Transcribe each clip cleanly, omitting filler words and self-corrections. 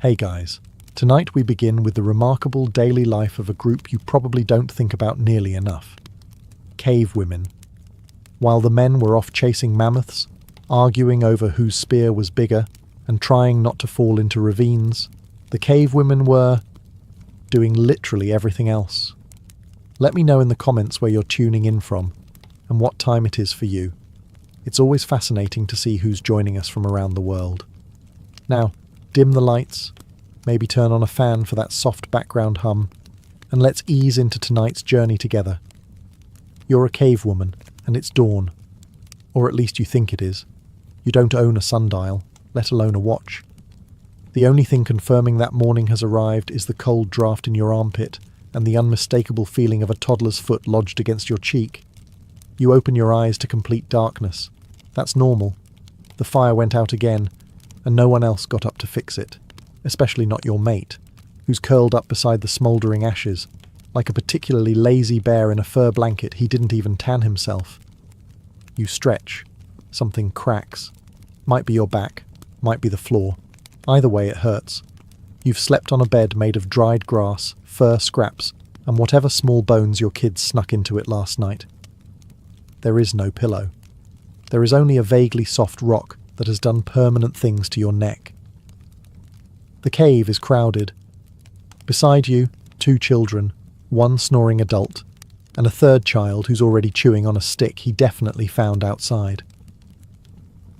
Hey guys, tonight we begin with the remarkable daily life of a group you probably don't think about nearly enough. Cave women. While the men were off chasing mammoths, arguing over whose spear was bigger, and trying not to fall into ravines, the cave women were doing literally everything else. Let me know in the comments where you're tuning in from, and what time it is for you. It's always fascinating to see who's joining us from around the world. Now, dim the lights, maybe turn on a fan for that soft background hum, and let's ease into tonight's journey together. You're a cave woman, and it's dawn. Or at least you think it is. You don't own a sundial, let alone a watch. The only thing confirming that morning has arrived is the cold draft in your armpit and the unmistakable feeling of a toddler's foot lodged against your cheek. You open your eyes to complete darkness. That's normal. The fire went out again, and no one else got up to fix it, especially not your mate, who's curled up beside the smouldering ashes. Like a particularly lazy bear in a fur blanket, he didn't even tan himself. You stretch. Something cracks. Might be your back, might be the floor. Either way, it hurts. You've slept on a bed made of dried grass, fur scraps, and whatever small bones your kids snuck into it last night. There is no pillow. There is only a vaguely soft rock that has done permanent things to your neck. The cave is crowded. Beside you, 2 children, 1 snoring adult, and a 3rd child who's already chewing on a stick he definitely found outside.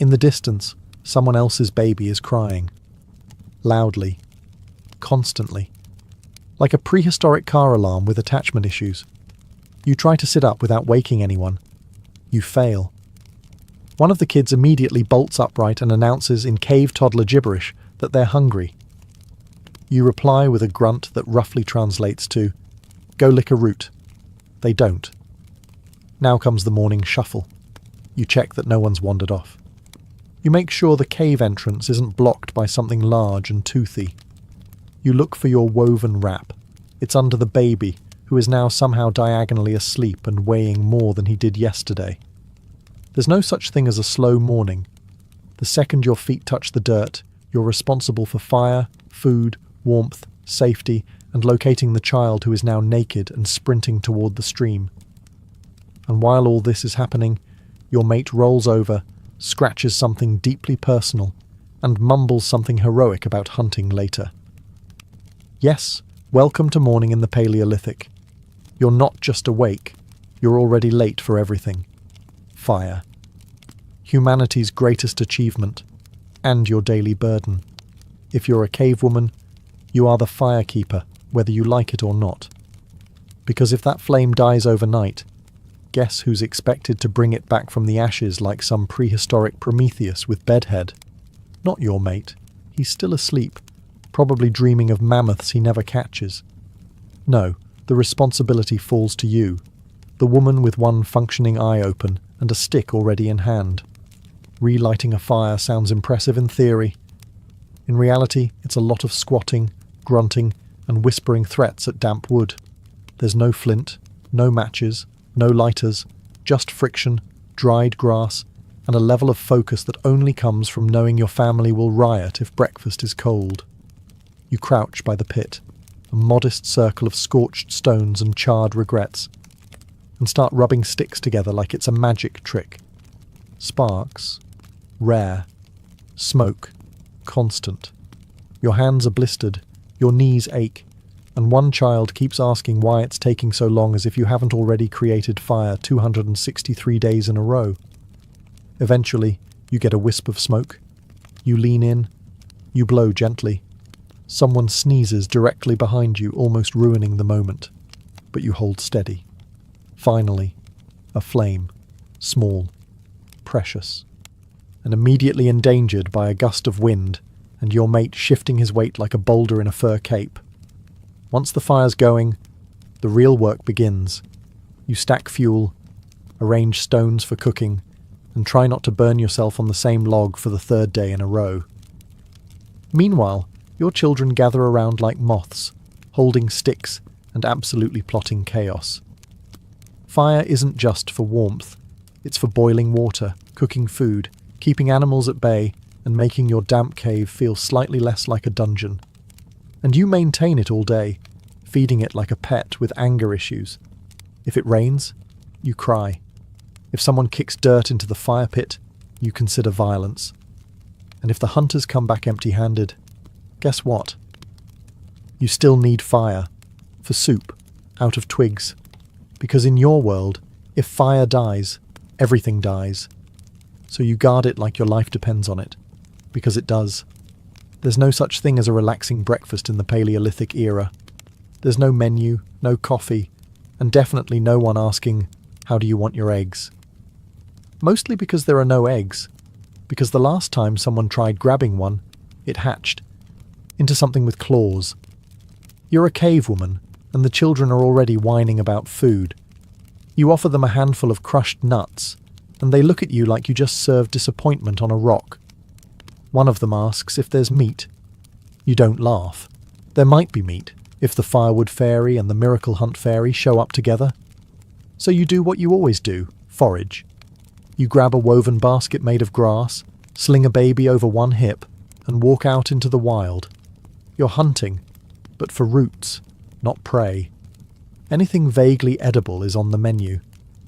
In the distance, someone else's baby is crying. Loudly. Constantly. Like a prehistoric car alarm with attachment issues. You try to sit up without waking anyone. You fail. One of the kids immediately bolts upright and announces in cave toddler gibberish that they're hungry. You reply with a grunt that roughly translates to, "Go lick a root." They don't. Now comes the morning shuffle. You check that no one's wandered off. You make sure the cave entrance isn't blocked by something large and toothy. You look for your woven wrap. It's under the baby, who is now somehow diagonally asleep and weighing more than he did yesterday. There's no such thing as a slow morning. The second your feet touch the dirt, you're responsible for fire, food, warmth, safety, and locating the child who is now naked and sprinting toward the stream. And while all this is happening, your mate rolls over, scratches something deeply personal, and mumbles something heroic about hunting later. Yes, welcome to morning in the Paleolithic. You're not just awake, you're already late for everything. Fire. Humanity's greatest achievement, and your daily burden. If you're a cave woman, you are the firekeeper, whether you like it or not. Because if that flame dies overnight, guess who's expected to bring it back from the ashes like some prehistoric Prometheus with bedhead? Not your mate. He's still asleep, probably dreaming of mammoths he never catches. No, the responsibility falls to you, the woman with one functioning eye open and a stick already in hand. Relighting a fire sounds impressive in theory. In reality, it's a lot of squatting, grunting, and whispering threats at damp wood. There's no flint, no matches, no lighters, just friction, dried grass, and a level of focus that only comes from knowing your family will riot if breakfast is cold. You crouch by the pit, a modest circle of scorched stones and charred regrets, and start rubbing sticks together like it's a magic trick. Sparks. Rare. Smoke. Constant. Your hands are blistered, your knees ache, and one child keeps asking why it's taking so long as if you haven't already created fire 263 days in a row. Eventually, you get a wisp of smoke. You lean in. You blow gently. Someone sneezes directly behind you, almost ruining the moment. But you hold steady. Finally, a flame. Small. Precious. And immediately endangered by a gust of wind, and your mate shifting his weight like a boulder in a fur cape. Once the fire's going, the real work begins. You stack fuel, arrange stones for cooking, and try not to burn yourself on the same log for the 3rd day in a row. Meanwhile, your children gather around like moths, holding sticks and absolutely plotting chaos. Fire isn't just for warmth. It's for boiling water, cooking food, keeping animals at bay, and making your damp cave feel slightly less like a dungeon. And you maintain it all day, feeding it like a pet with anger issues. If it rains, you cry. If someone kicks dirt into the fire pit, you consider violence. And if the hunters come back empty-handed, guess what? You still need fire, for soup, out of twigs. Because in your world, if fire dies, everything dies. So you guard it like your life depends on it, because it does. There's no such thing as a relaxing breakfast in the Paleolithic era. There's no menu, no coffee, and definitely no one asking, how do you want your eggs? Mostly because there are no eggs. Because the last time someone tried grabbing one, it hatched into something with claws. You're a cave woman, and the children are already whining about food. You offer them a handful of crushed nuts, and they look at you like you just served disappointment on a rock. One of them asks if there's meat. You don't laugh. There might be meat, if the firewood fairy and the miracle hunt fairy show up together. So you do what you always do, forage. You grab a woven basket made of grass, sling a baby over one hip, and walk out into the wild. You're hunting, but for roots, not prey. Anything vaguely edible is on the menu.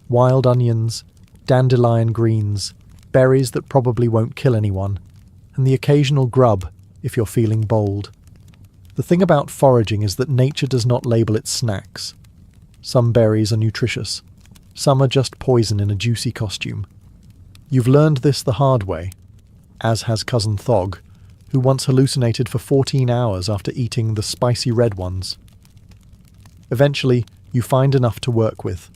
Wild onions, dandelion greens, berries that probably won't kill anyone, and the occasional grub if you're feeling bold. The thing about foraging is that nature does not label its snacks. Some berries are nutritious. Some are just poison in a juicy costume. You've learned this the hard way, as has Cousin Thog, who once hallucinated for 14 hours after eating the spicy red ones. Eventually, you find enough to work with.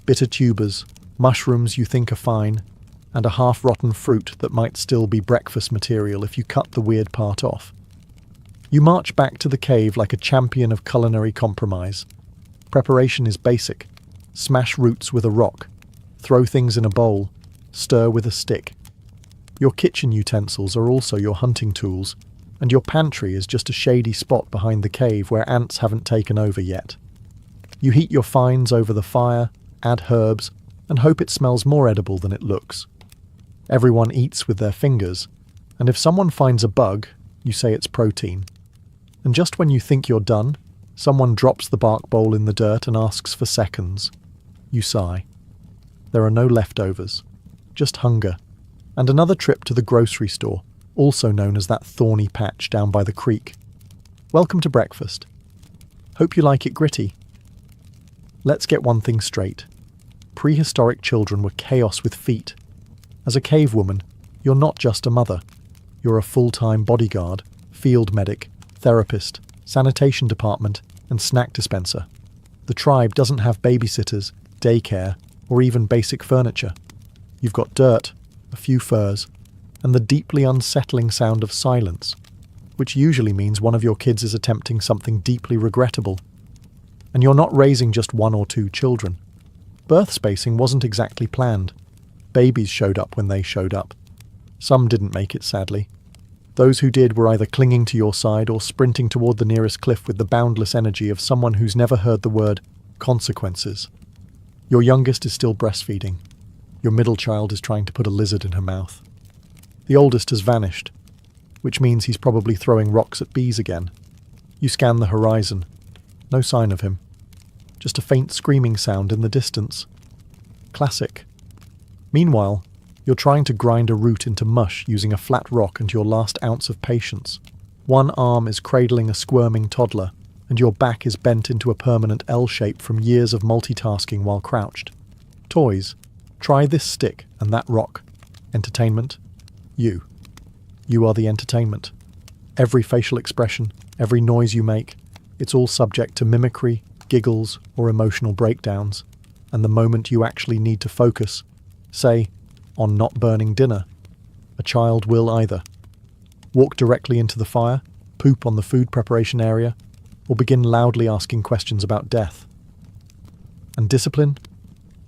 Bitter tubers, mushrooms you think are fine, and a half-rotten fruit that might still be breakfast material if you cut the weird part off. You march back to the cave like a champion of culinary compromise. Preparation is basic. Smash roots with a rock. Throw things in a bowl. Stir with a stick. Your kitchen utensils are also your hunting tools, and your pantry is just a shady spot behind the cave where ants haven't taken over yet. You heat your finds over the fire, add herbs, and hope it smells more edible than it looks. Everyone eats with their fingers, and if someone finds a bug, you say it's protein. And just when you think you're done, someone drops the bark bowl in the dirt and asks for seconds. You sigh. There are no leftovers, just hunger, and another trip to the grocery store, also known as that thorny patch down by the creek. Welcome to breakfast. Hope you like it gritty. Let's get one thing straight. Prehistoric children were chaos with feet. As a cave woman, you're not just a mother. You're a full-time bodyguard, field medic, therapist, sanitation department, and snack dispenser. The tribe doesn't have babysitters, daycare, or even basic furniture. You've got dirt, a few furs, and the deeply unsettling sound of silence, which usually means one of your kids is attempting something deeply regrettable. And you're not raising just one or two children. Birth spacing wasn't exactly planned. Babies showed up when they showed up. Some didn't make it, sadly. Those who did were either clinging to your side or sprinting toward the nearest cliff with the boundless energy of someone who's never heard the word consequences. Your youngest is still breastfeeding. Your middle child is trying to put a lizard in her mouth. The oldest has vanished, which means he's probably throwing rocks at bees again. You scan the horizon. No sign of him. Just a faint screaming sound in the distance. Classic. Meanwhile, you're trying to grind a root into mush using a flat rock and your last ounce of patience. One arm is cradling a squirming toddler, and your back is bent into a permanent L shape from years of multitasking while crouched. Toys. Try this stick and that rock. Entertainment. You. You are the entertainment. Every facial expression, every noise you make, it's all subject to mimicry, giggles, or emotional breakdowns. And the moment you actually need to focus, say, on not burning dinner, a child will either walk directly into the fire, poop on the food preparation area, or begin loudly asking questions about death. And discipline?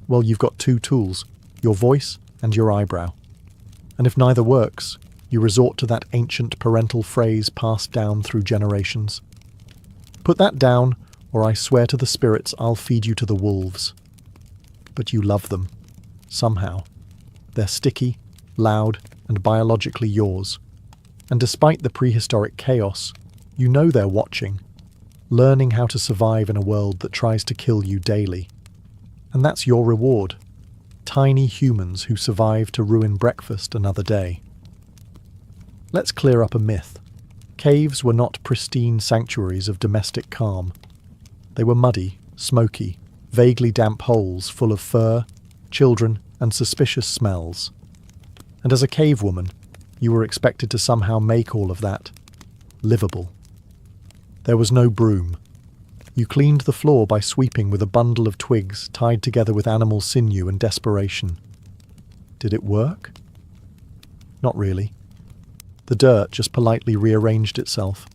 Well, you've got two tools, your voice and your eyebrow. And if neither works, you resort to that ancient parental phrase passed down through generations. Put that down, or I swear to the spirits I'll feed you to the wolves. But you love them. Somehow. They're sticky, loud, and biologically yours. And despite the prehistoric chaos, You know they're watching, learning how to survive in a world that tries to kill you daily. And that's your reward. Tiny humans who survive to ruin breakfast another day. Let's clear up a myth. Caves were not pristine sanctuaries of domestic calm. They were muddy, smoky, vaguely damp holes full of fur, children, and suspicious smells. And as a cave woman, you were expected to somehow make all of that livable. There was no broom. You cleaned the floor by sweeping with a bundle of twigs tied together with animal sinew and desperation. Did it work? Not really. The dirt just politely rearranged itself.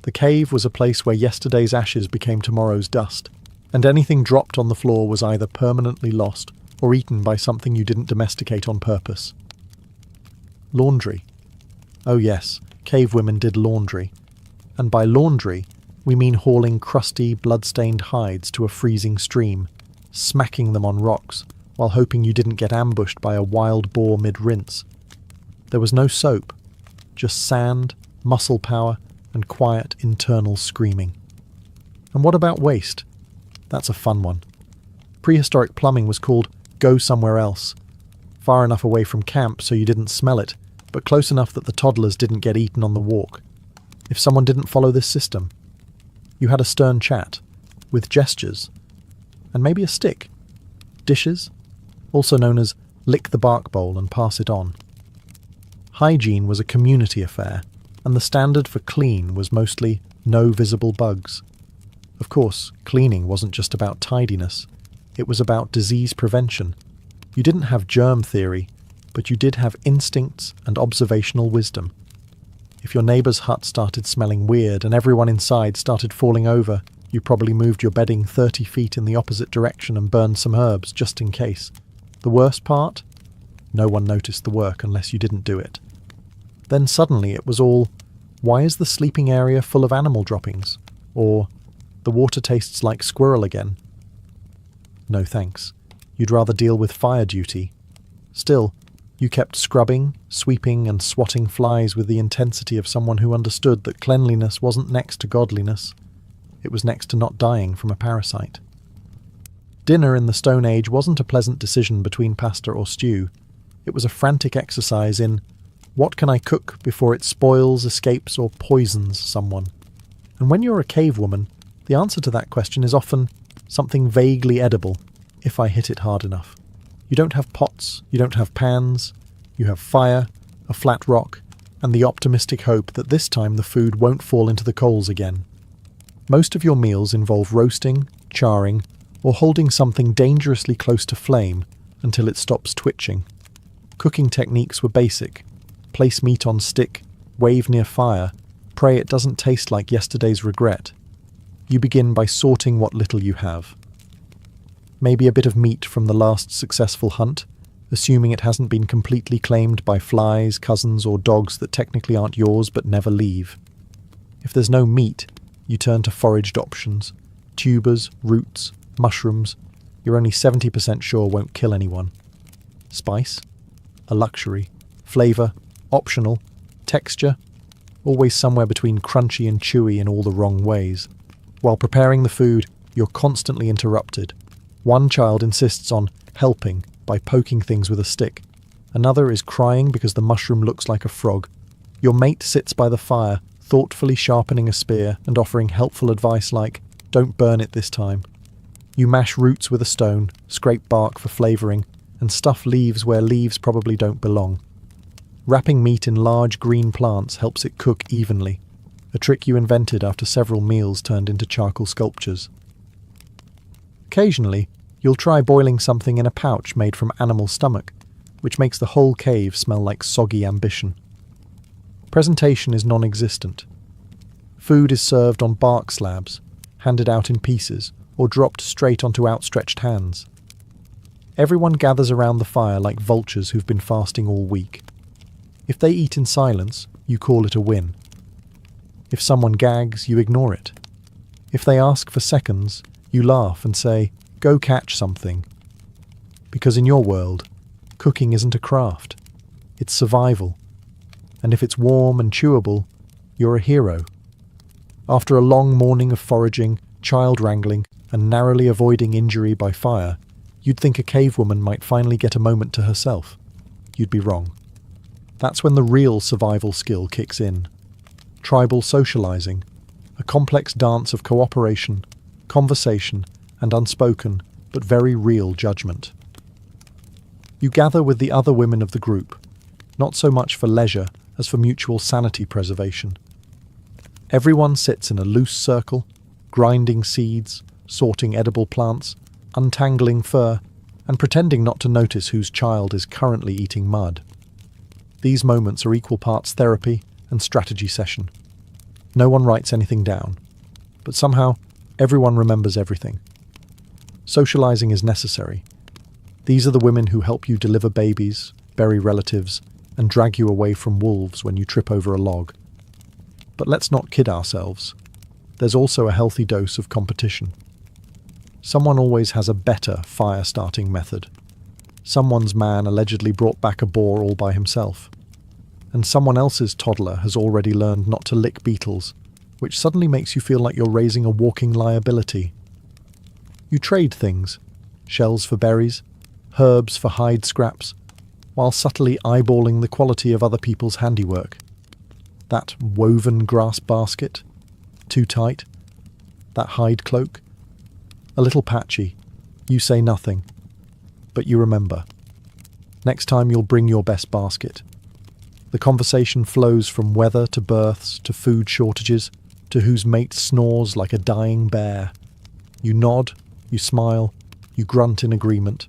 The cave was a place where yesterday's ashes became tomorrow's dust, and anything dropped on the floor was either permanently lost or eaten by something you didn't domesticate on purpose. Laundry. Oh yes, cave women did laundry. And by laundry, we mean hauling crusty, blood-stained hides to a freezing stream, smacking them on rocks, while hoping you didn't get ambushed by a wild boar mid-rinse. There was no soap, just sand, muscle power, and quiet internal screaming. And what about waste? That's a fun one. Prehistoric plumbing was called go somewhere else, far enough away from camp so you didn't smell it, but close enough that the toddlers didn't get eaten on the walk. If someone didn't follow this system, you had a stern chat, with gestures, and maybe a stick. Dishes, also known as lick the bark bowl and pass it on. Hygiene was a community affair, and the standard for clean was mostly no visible bugs. Of course, cleaning wasn't just about tidiness, it was about disease prevention. You didn't have germ theory, but you did have instincts and observational wisdom. If your neighbour's hut started smelling weird and everyone inside started falling over, you probably moved your bedding 30 feet in the opposite direction and burned some herbs just in case. The worst part? No one noticed the work unless you didn't do it. Then suddenly it was all, why is the sleeping area full of animal droppings? Or, the water tastes like squirrel again. No thanks. You'd rather deal with fire duty. Still, you kept scrubbing, sweeping, and swatting flies with the intensity of someone who understood that cleanliness wasn't next to godliness. It was next to not dying from a parasite. Dinner in the Stone Age wasn't a pleasant decision between pasta or stew. It was a frantic exercise in, what can I cook before it spoils, escapes, or poisons someone? And when you're a cave woman, the answer to that question is often something vaguely edible, if I hit it hard enough. You don't have pots, you don't have pans, you have fire, a flat rock, and the optimistic hope that this time the food won't fall into the coals again. Most of your meals involve roasting, charring, or holding something dangerously close to flame until it stops twitching. Cooking techniques were basic. Place meat on stick, wave near fire, pray it doesn't taste like yesterday's regret. You begin by sorting what little you have. Maybe a bit of meat from the last successful hunt, assuming it hasn't been completely claimed by flies, cousins, or dogs that technically aren't yours but never leave. If there's no meat, you turn to foraged options. Tubers, roots, mushrooms, you're only 70% sure won't kill anyone. Spice? A luxury. Flavour? Optional. Texture? Always somewhere between crunchy and chewy in all the wrong ways. While preparing the food, you're constantly interrupted. One child insists on helping by poking things with a stick. Another is crying because the mushroom looks like a frog. Your mate sits by the fire, thoughtfully sharpening a spear and offering helpful advice like, don't burn it this time. You mash roots with a stone, scrape bark for flavouring, and stuff leaves where leaves probably don't belong. Wrapping meat in large green plants helps it cook evenly, a trick you invented after several meals turned into charcoal sculptures. Occasionally, you'll try boiling something in a pouch made from animal stomach, which makes the whole cave smell like soggy ambition. Presentation is non-existent. Food is served on bark slabs, handed out in pieces, or dropped straight onto outstretched hands. Everyone gathers around the fire like vultures who've been fasting all week. If they eat in silence, you call it a win. If someone gags, you ignore it. If they ask for seconds, you laugh and say, go catch something. Because in your world, cooking isn't a craft. It's survival. And if it's warm and chewable, You're a hero. After a long morning of foraging, child wrangling, and narrowly avoiding injury by fire, you'd think a cave woman might finally get a moment to herself. You'd be wrong. That's when the real survival skill kicks in. Tribal socializing, a complex dance of cooperation, conversation, and unspoken, but very real judgment. You gather with the other women of the group, not so much for leisure as for mutual sanity preservation. Everyone sits in a loose circle, grinding seeds, sorting edible plants, untangling fur, and pretending not to notice whose child is currently eating mud. These moments are equal parts therapy and strategy session. No one writes anything down, but somehow everyone remembers everything. Socializing is necessary. These are the women who help you deliver babies, bury relatives, and drag you away from wolves when you trip over a log. But let's not kid ourselves. There's also a healthy dose of competition. Someone always has a better fire-starting method. Someone's man allegedly brought back a boar all by himself. And someone else's toddler has already learned not to lick beetles, which suddenly makes you feel like you're raising a walking liability. You trade things, shells for berries, herbs for hide scraps, while subtly eyeballing the quality of other people's handiwork. That woven grass basket, too tight. That hide cloak, a little patchy. You say nothing, but you remember. Next time you'll bring your best basket. The conversation flows from weather to births to food shortages to whose mate snores like a dying bear. You nod, you smile, you grunt in agreement.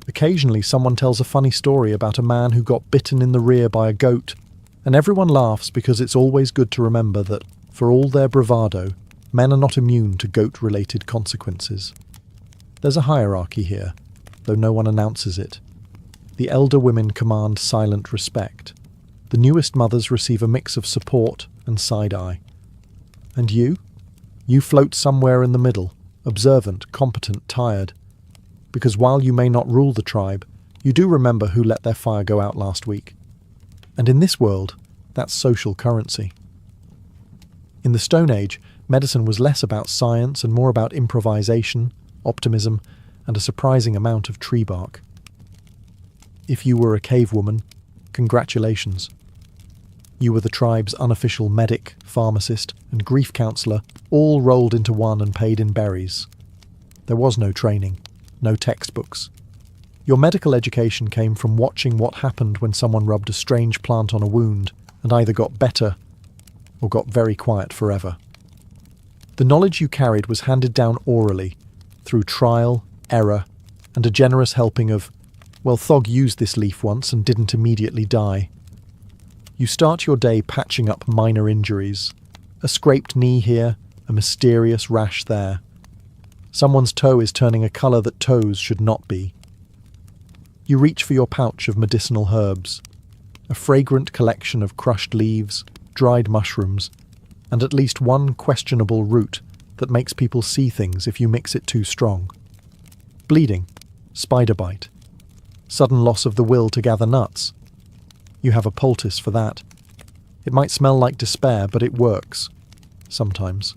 Occasionally someone tells a funny story about a man who got bitten in the rear by a goat, and everyone laughs because it's always good to remember that, for all their bravado, men are not immune to goat-related consequences. There's a hierarchy here, though no one announces it. The elder women command silent respect. The newest mothers receive a mix of support and side-eye. And you? You float somewhere in the middle, observant, competent, tired. Because while you may not rule the tribe, you do remember who let their fire go out last week. And in this world, that's social currency. In the Stone Age, medicine was less about science and more about improvisation, optimism, and a surprising amount of tree bark. If you were a cave woman, congratulations. You were the tribe's unofficial medic, pharmacist, and grief counsellor, all rolled into one and paid in berries. There was no training, no textbooks. Your medical education came from watching what happened when someone rubbed a strange plant on a wound and either got better or got very quiet forever. The knowledge you carried was handed down orally, through trial, error, and a generous helping of, well, Thog used this leaf once and didn't immediately die. You start your day patching up minor injuries. A scraped knee here, a mysterious rash there. Someone's toe is turning a colour that toes should not be. You reach for your pouch of medicinal herbs, a fragrant collection of crushed leaves, dried mushrooms, and at least one questionable root that makes people see things if you mix it too strong. Bleeding, spider bite, sudden loss of the will to gather nuts. You have a poultice for that. It might smell like despair, but it works. Sometimes.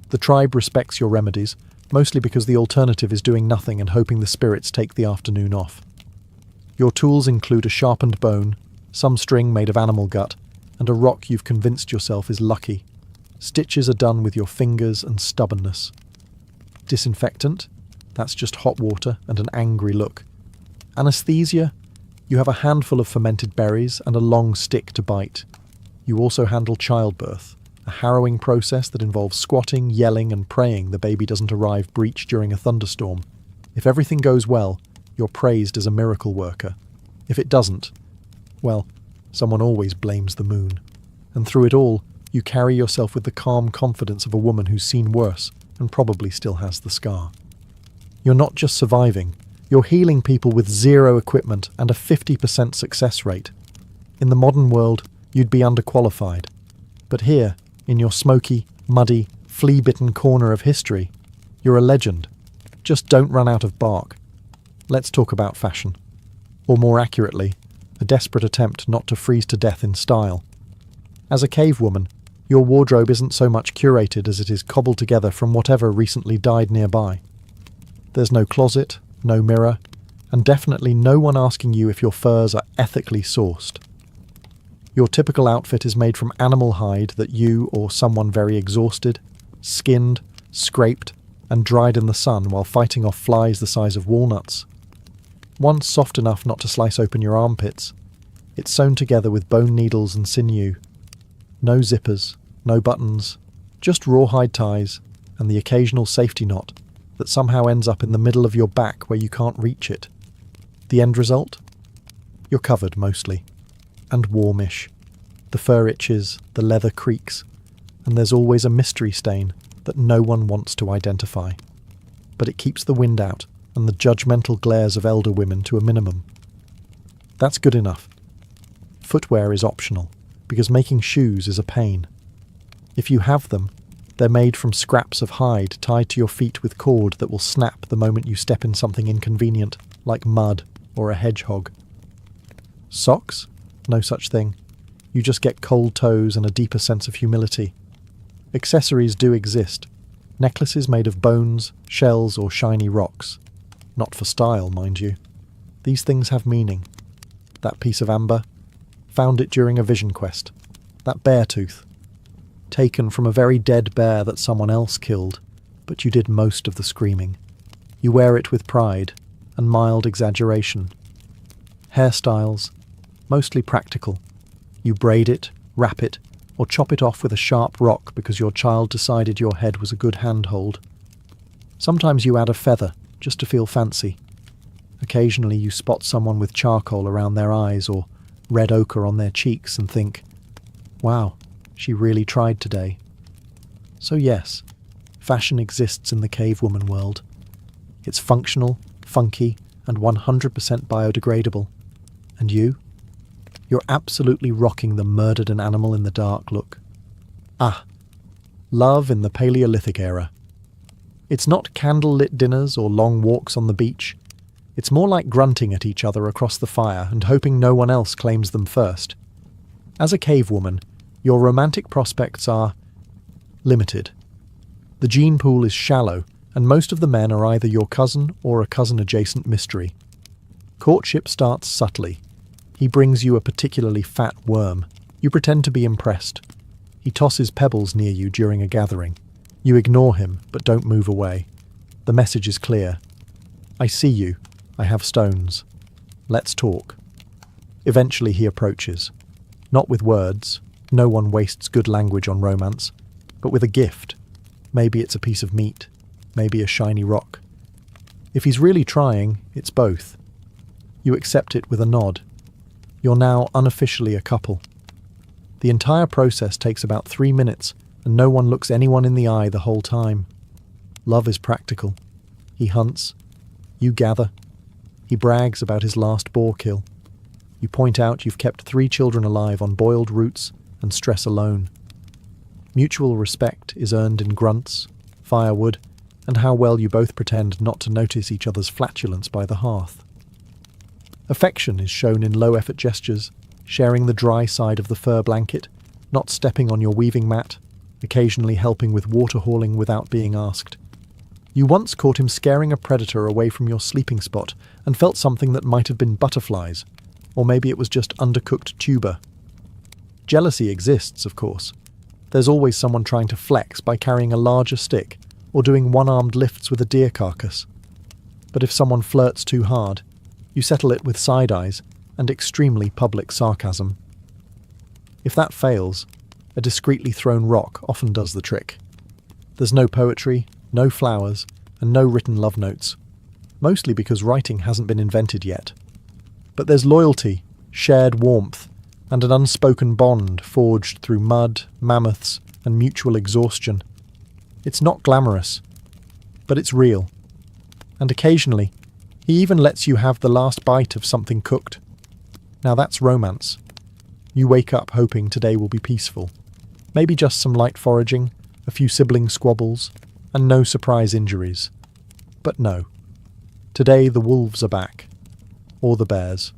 The tribe respects your remedies, mostly because the alternative is doing nothing and hoping the spirits take the afternoon off. Your tools include a sharpened bone, some string made of animal gut, and a rock you've convinced yourself is lucky. Stitches are done with your fingers and stubbornness. Disinfectant? That's just hot water and an angry look. Anesthesia? You have a handful of fermented berries and a long stick to bite. You also handle childbirth, a harrowing process that involves squatting, yelling, and praying the baby doesn't arrive breech during a thunderstorm. If everything goes well, you're praised as a miracle worker. If it doesn't, well, someone always blames the moon. And through it all, you carry yourself with the calm confidence of a woman who's seen worse and probably still has the scar. You're not just surviving, you're healing people with zero equipment and a 50% success rate. In the modern world, you'd be underqualified. But here, in your smoky, muddy, flea-bitten corner of history, you're a legend. Just don't run out of bark. Let's talk about fashion. Or more accurately, a desperate attempt not to freeze to death in style. As a cave woman, your wardrobe isn't so much curated as it is cobbled together from whatever recently died nearby. There's no closet, no mirror, and definitely no one asking you if your furs are ethically sourced. Your typical outfit is made from animal hide that you or someone very exhausted, skinned, scraped, and dried in the sun while fighting off flies the size of walnuts. Once soft enough not to slice open your armpits, it's sewn together with bone needles and sinew. No zippers, no buttons, just rawhide ties and the occasional safety knot that somehow ends up in the middle of your back where you can't reach it. The end result? You're covered mostly, and warmish. The fur itches, the leather creaks, and there's always a mystery stain that no one wants to identify. But it keeps the wind out and the judgmental glares of elder women to a minimum. That's good enough. Footwear is optional, because making shoes is a pain. If you have them, they're made from scraps of hide tied to your feet with cord that will snap the moment you step in something inconvenient, like mud or a hedgehog. Socks? No such thing. You just get cold toes and a deeper sense of humility. Accessories do exist. Necklaces made of bones, shells, or shiny rocks. Not for style, mind you. These things have meaning. That piece of amber? Found it during a vision quest. That bear tooth? Taken from a very dead bear that someone else killed, but you did most of the screaming. You wear it with pride and mild exaggeration. Hairstyles? Mostly practical. You braid it, wrap it, or chop it off with a sharp rock because your child decided your head was a good handhold. Sometimes you add a feather, just to feel fancy. Occasionally you spot someone with charcoal around their eyes or red ochre on their cheeks and think, wow, she really tried today. So yes, fashion exists in the cave woman world. It's functional, funky, and 100% biodegradable. And you? You're absolutely rocking the murdered an animal in the dark look. Ah, love in the Paleolithic era. It's not candle-lit dinners or long walks on the beach. It's more like grunting at each other across the fire and hoping no one else claims them first. As a cave woman, your romantic prospects are limited. The gene pool is shallow, and most of the men are either your cousin or a cousin-adjacent mystery. Courtship starts subtly. He brings you a particularly fat worm. You pretend to be impressed. He tosses pebbles near you during a gathering. You ignore him, but don't move away. The message is clear. I see you. I have stones. Let's talk. Eventually he approaches. Not with words. No one wastes good language on romance. But with a gift. Maybe it's a piece of meat. Maybe a shiny rock. If he's really trying, it's both. You accept it with a nod. You're now unofficially a couple. The entire process takes about 3 minutes, and no one looks anyone in the eye the whole time. Love is practical. He hunts. You gather. He brags about his last boar kill. You point out you've kept 3 children alive on boiled roots and stress alone. Mutual respect is earned in grunts, firewood, and how well you both pretend not to notice each other's flatulence by the hearth. Affection is shown in low-effort gestures, sharing the dry side of the fur blanket, not stepping on your weaving mat, occasionally helping with water hauling without being asked. You once caught him scaring a predator away from your sleeping spot and felt something that might have been butterflies, or maybe it was just undercooked tuber. Jealousy exists, of course. There's always someone trying to flex by carrying a larger stick or doing one-armed lifts with a deer carcass. But if someone flirts too hard, you settle it with side eyes and extremely public sarcasm. If that fails, a discreetly thrown rock often does the trick. There's no poetry, no flowers, and no written love notes, mostly because writing hasn't been invented yet. But there's loyalty, shared warmth, and an unspoken bond forged through mud, mammoths, and mutual exhaustion. It's not glamorous, but it's real. And occasionally, he even lets you have the last bite of something cooked. Now that's romance. You wake up hoping today will be peaceful. Maybe just some light foraging, a few sibling squabbles, and no surprise injuries. But no. Today the wolves are back. Or the bears.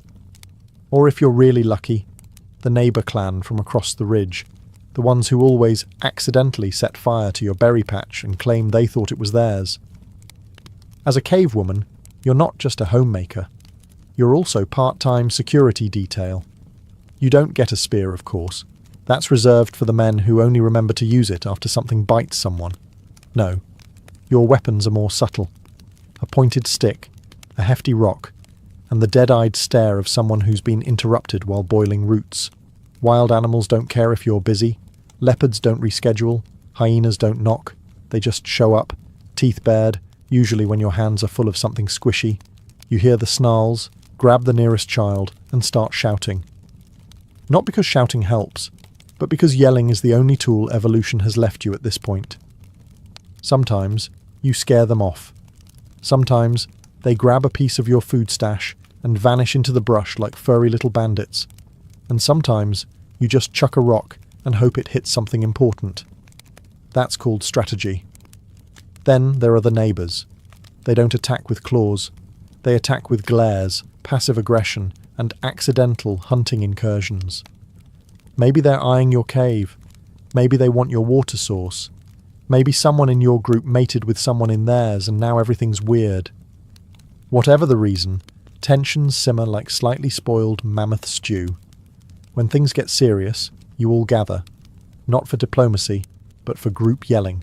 Or if you're really lucky, the neighbour clan from across the ridge, the ones who always accidentally set fire to your berry patch and claim they thought it was theirs. As a cave woman, you're not just a homemaker. You're also part-time security detail. You don't get a spear, of course. That's reserved for the men who only remember to use it after something bites someone. No, your weapons are more subtle. A pointed stick, a hefty rock, and the dead-eyed stare of someone who's been interrupted while boiling roots. Wild animals don't care if you're busy. Leopards don't reschedule. Hyenas don't knock. They just show up, teeth bared, usually when your hands are full of something squishy. You hear the snarls, grab the nearest child, and start shouting. Not because shouting helps, but because yelling is the only tool evolution has left you at this point. Sometimes you scare them off. Sometimes they grab a piece of your food stash and vanish into the brush like furry little bandits. And sometimes you just chuck a rock and hope it hits something important. That's called strategy. Then there are the neighbours. They don't attack with claws. They attack with glares, passive aggression, and accidental hunting incursions. Maybe they're eyeing your cave. Maybe they want your water source. Maybe someone in your group mated with someone in theirs and now everything's weird. Whatever the reason, tensions simmer like slightly spoiled mammoth stew. When things get serious, you all gather, not for diplomacy, but for group yelling.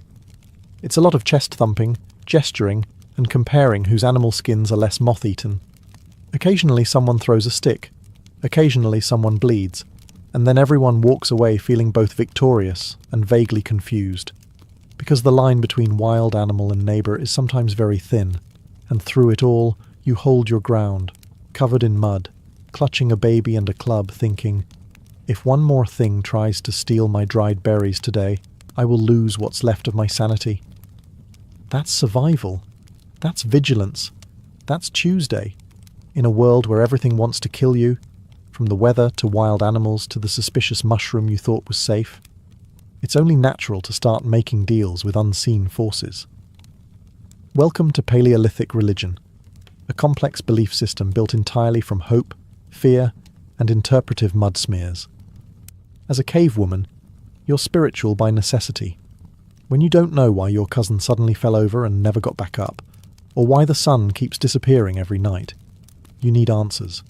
It's a lot of chest thumping, gesturing, and comparing whose animal skins are less moth-eaten. Occasionally someone throws a stick, occasionally someone bleeds, and then everyone walks away feeling both victorious and vaguely confused. Because the line between wild animal and neighbour is sometimes very thin, and through it all you hold your ground, covered in mud, clutching a baby and a club, thinking, if one more thing tries to steal my dried berries today, I will lose what's left of my sanity. That's survival. That's vigilance. That's Tuesday. In a world where everything wants to kill you, from the weather to wild animals to the suspicious mushroom you thought was safe, it's only natural to start making deals with unseen forces. Welcome to Paleolithic religion, a complex belief system built entirely from hope, fear, and interpretive mud smears. As a cave woman, you're spiritual by necessity. When you don't know why your cousin suddenly fell over and never got back up, or why the sun keeps disappearing every night, you need answers.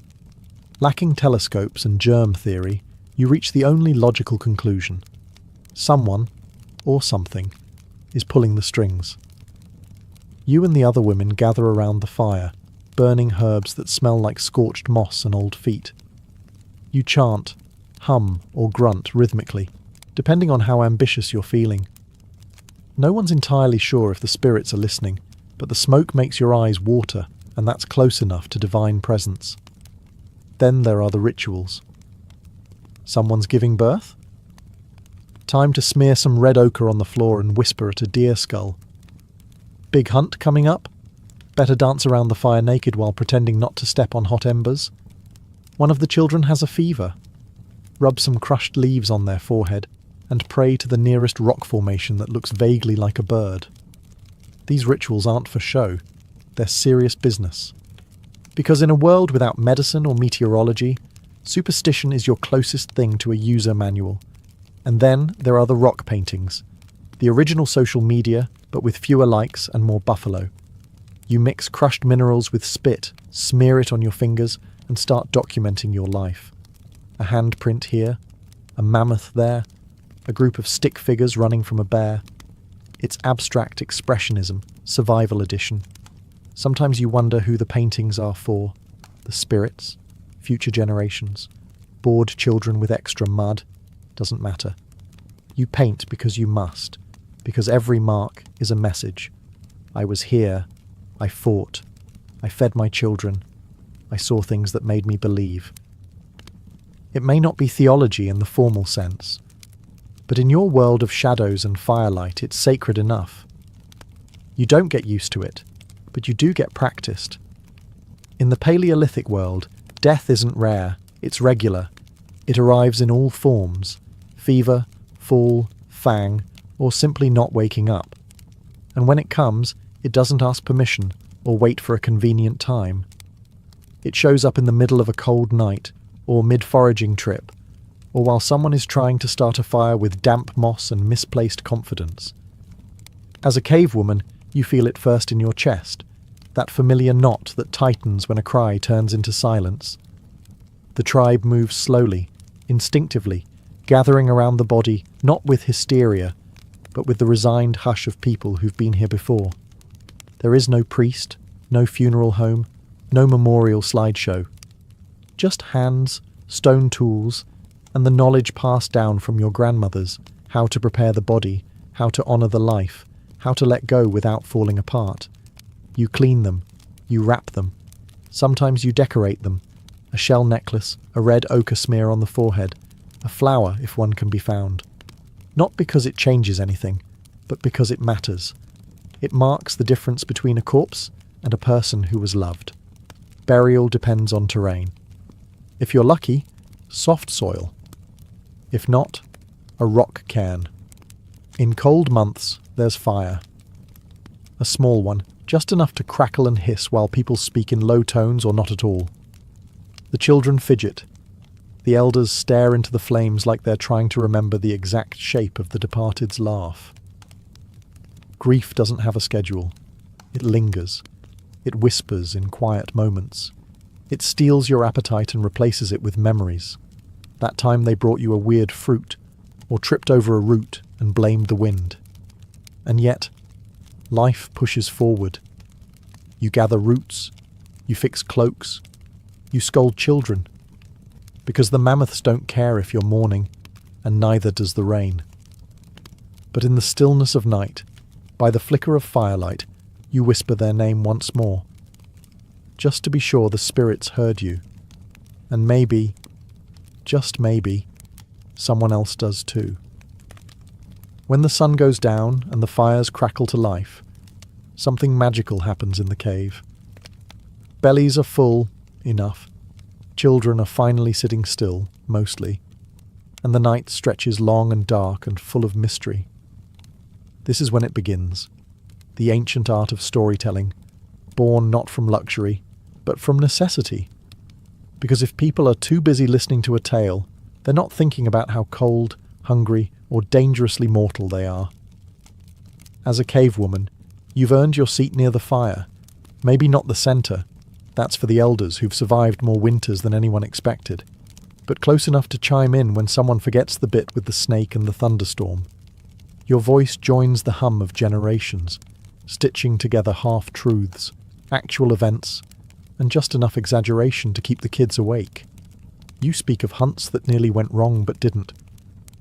Lacking telescopes and germ theory, you reach the only logical conclusion. Someone, or something, is pulling the strings. You and the other women gather around the fire, burning herbs that smell like scorched moss and old feet. You chant, hum, or grunt rhythmically, depending on how ambitious you're feeling. No one's entirely sure if the spirits are listening, but the smoke makes your eyes water, and that's close enough to divine presence. Then there are the rituals. Someone's giving birth? Time to smear some red ochre on the floor and whisper at a deer skull. Big hunt coming up? Better dance around the fire naked while pretending not to step on hot embers. One of the children has a fever. Rub some crushed leaves on their forehead and pray to the nearest rock formation that looks vaguely like a bird. These rituals aren't for show. They're serious business. Because in a world without medicine or meteorology, superstition is your closest thing to a user manual. And then there are the rock paintings, the original social media, but with fewer likes and more buffalo. You mix crushed minerals with spit, smear it on your fingers, and start documenting your life. A handprint here, a mammoth there, a group of stick figures running from a bear. It's abstract expressionism, survival edition. Sometimes you wonder who the paintings are for. The spirits, future generations, bored children with extra mud. Doesn't matter. You paint because you must, because every mark is a message. I was here. I fought. I fed my children. I saw things that made me believe. It may not be theology in the formal sense, but in your world of shadows and firelight, it's sacred enough. You don't get used to it, but you do get practiced. In the Paleolithic world, death isn't rare, it's regular. It arrives in all forms: fever, fall, fang, or simply not waking up. And when it comes, it doesn't ask permission or wait for a convenient time. It shows up in the middle of a cold night or mid-foraging trip, or while someone is trying to start a fire with damp moss and misplaced confidence. As a cave woman, you feel it first in your chest, that familiar knot that tightens when a cry turns into silence. The tribe moves slowly, instinctively, gathering around the body not with hysteria, but with the resigned hush of people who've been here before. There is no priest, no funeral home, no memorial slideshow. Just hands, stone tools, and the knowledge passed down from your grandmothers, how to prepare the body, how to honour the life, how to let go without falling apart. You clean them, you wrap them. Sometimes you decorate them, a shell necklace, a red ochre smear on the forehead, a flower if one can be found. Not because it changes anything, but because it matters. It marks the difference between a corpse and a person who was loved. Burial depends on terrain. If you're lucky, soft soil. If not, a rock cairn. In cold months, there's fire. A small one, just enough to crackle and hiss while people speak in low tones or not at all. The children fidget. The elders stare into the flames like they're trying to remember the exact shape of the departed's laugh. Grief doesn't have a schedule. It lingers. It whispers in quiet moments. It steals your appetite and replaces it with memories. That time they brought you a weird fruit, or tripped over a root and blamed the wind. And yet, life pushes forward. You gather roots, you fix cloaks, you scold children. Because the mammoths don't care if you're mourning, and neither does the rain. But in the stillness of night, by the flicker of firelight, you whisper their name once more, just to be sure the spirits heard you. And maybe, just maybe, someone else does too. When the sun goes down and the fires crackle to life, something magical happens in the cave. Bellies are full, enough. Children are finally sitting still, mostly, and the night stretches long and dark and full of mystery. This is when it begins, the ancient art of storytelling, born not from luxury, but from necessity. Because if people are too busy listening to a tale, they're not thinking about how cold, hungry, or dangerously mortal they are. As a cave woman, you've earned your seat near the fire, maybe not the centre. That's for the elders who've survived more winters than anyone expected, but close enough to chime in when someone forgets the bit with the snake and the thunderstorm. Your voice joins the hum of generations, stitching together half-truths, actual events, and just enough exaggeration to keep the kids awake. You speak of hunts that nearly went wrong but didn't,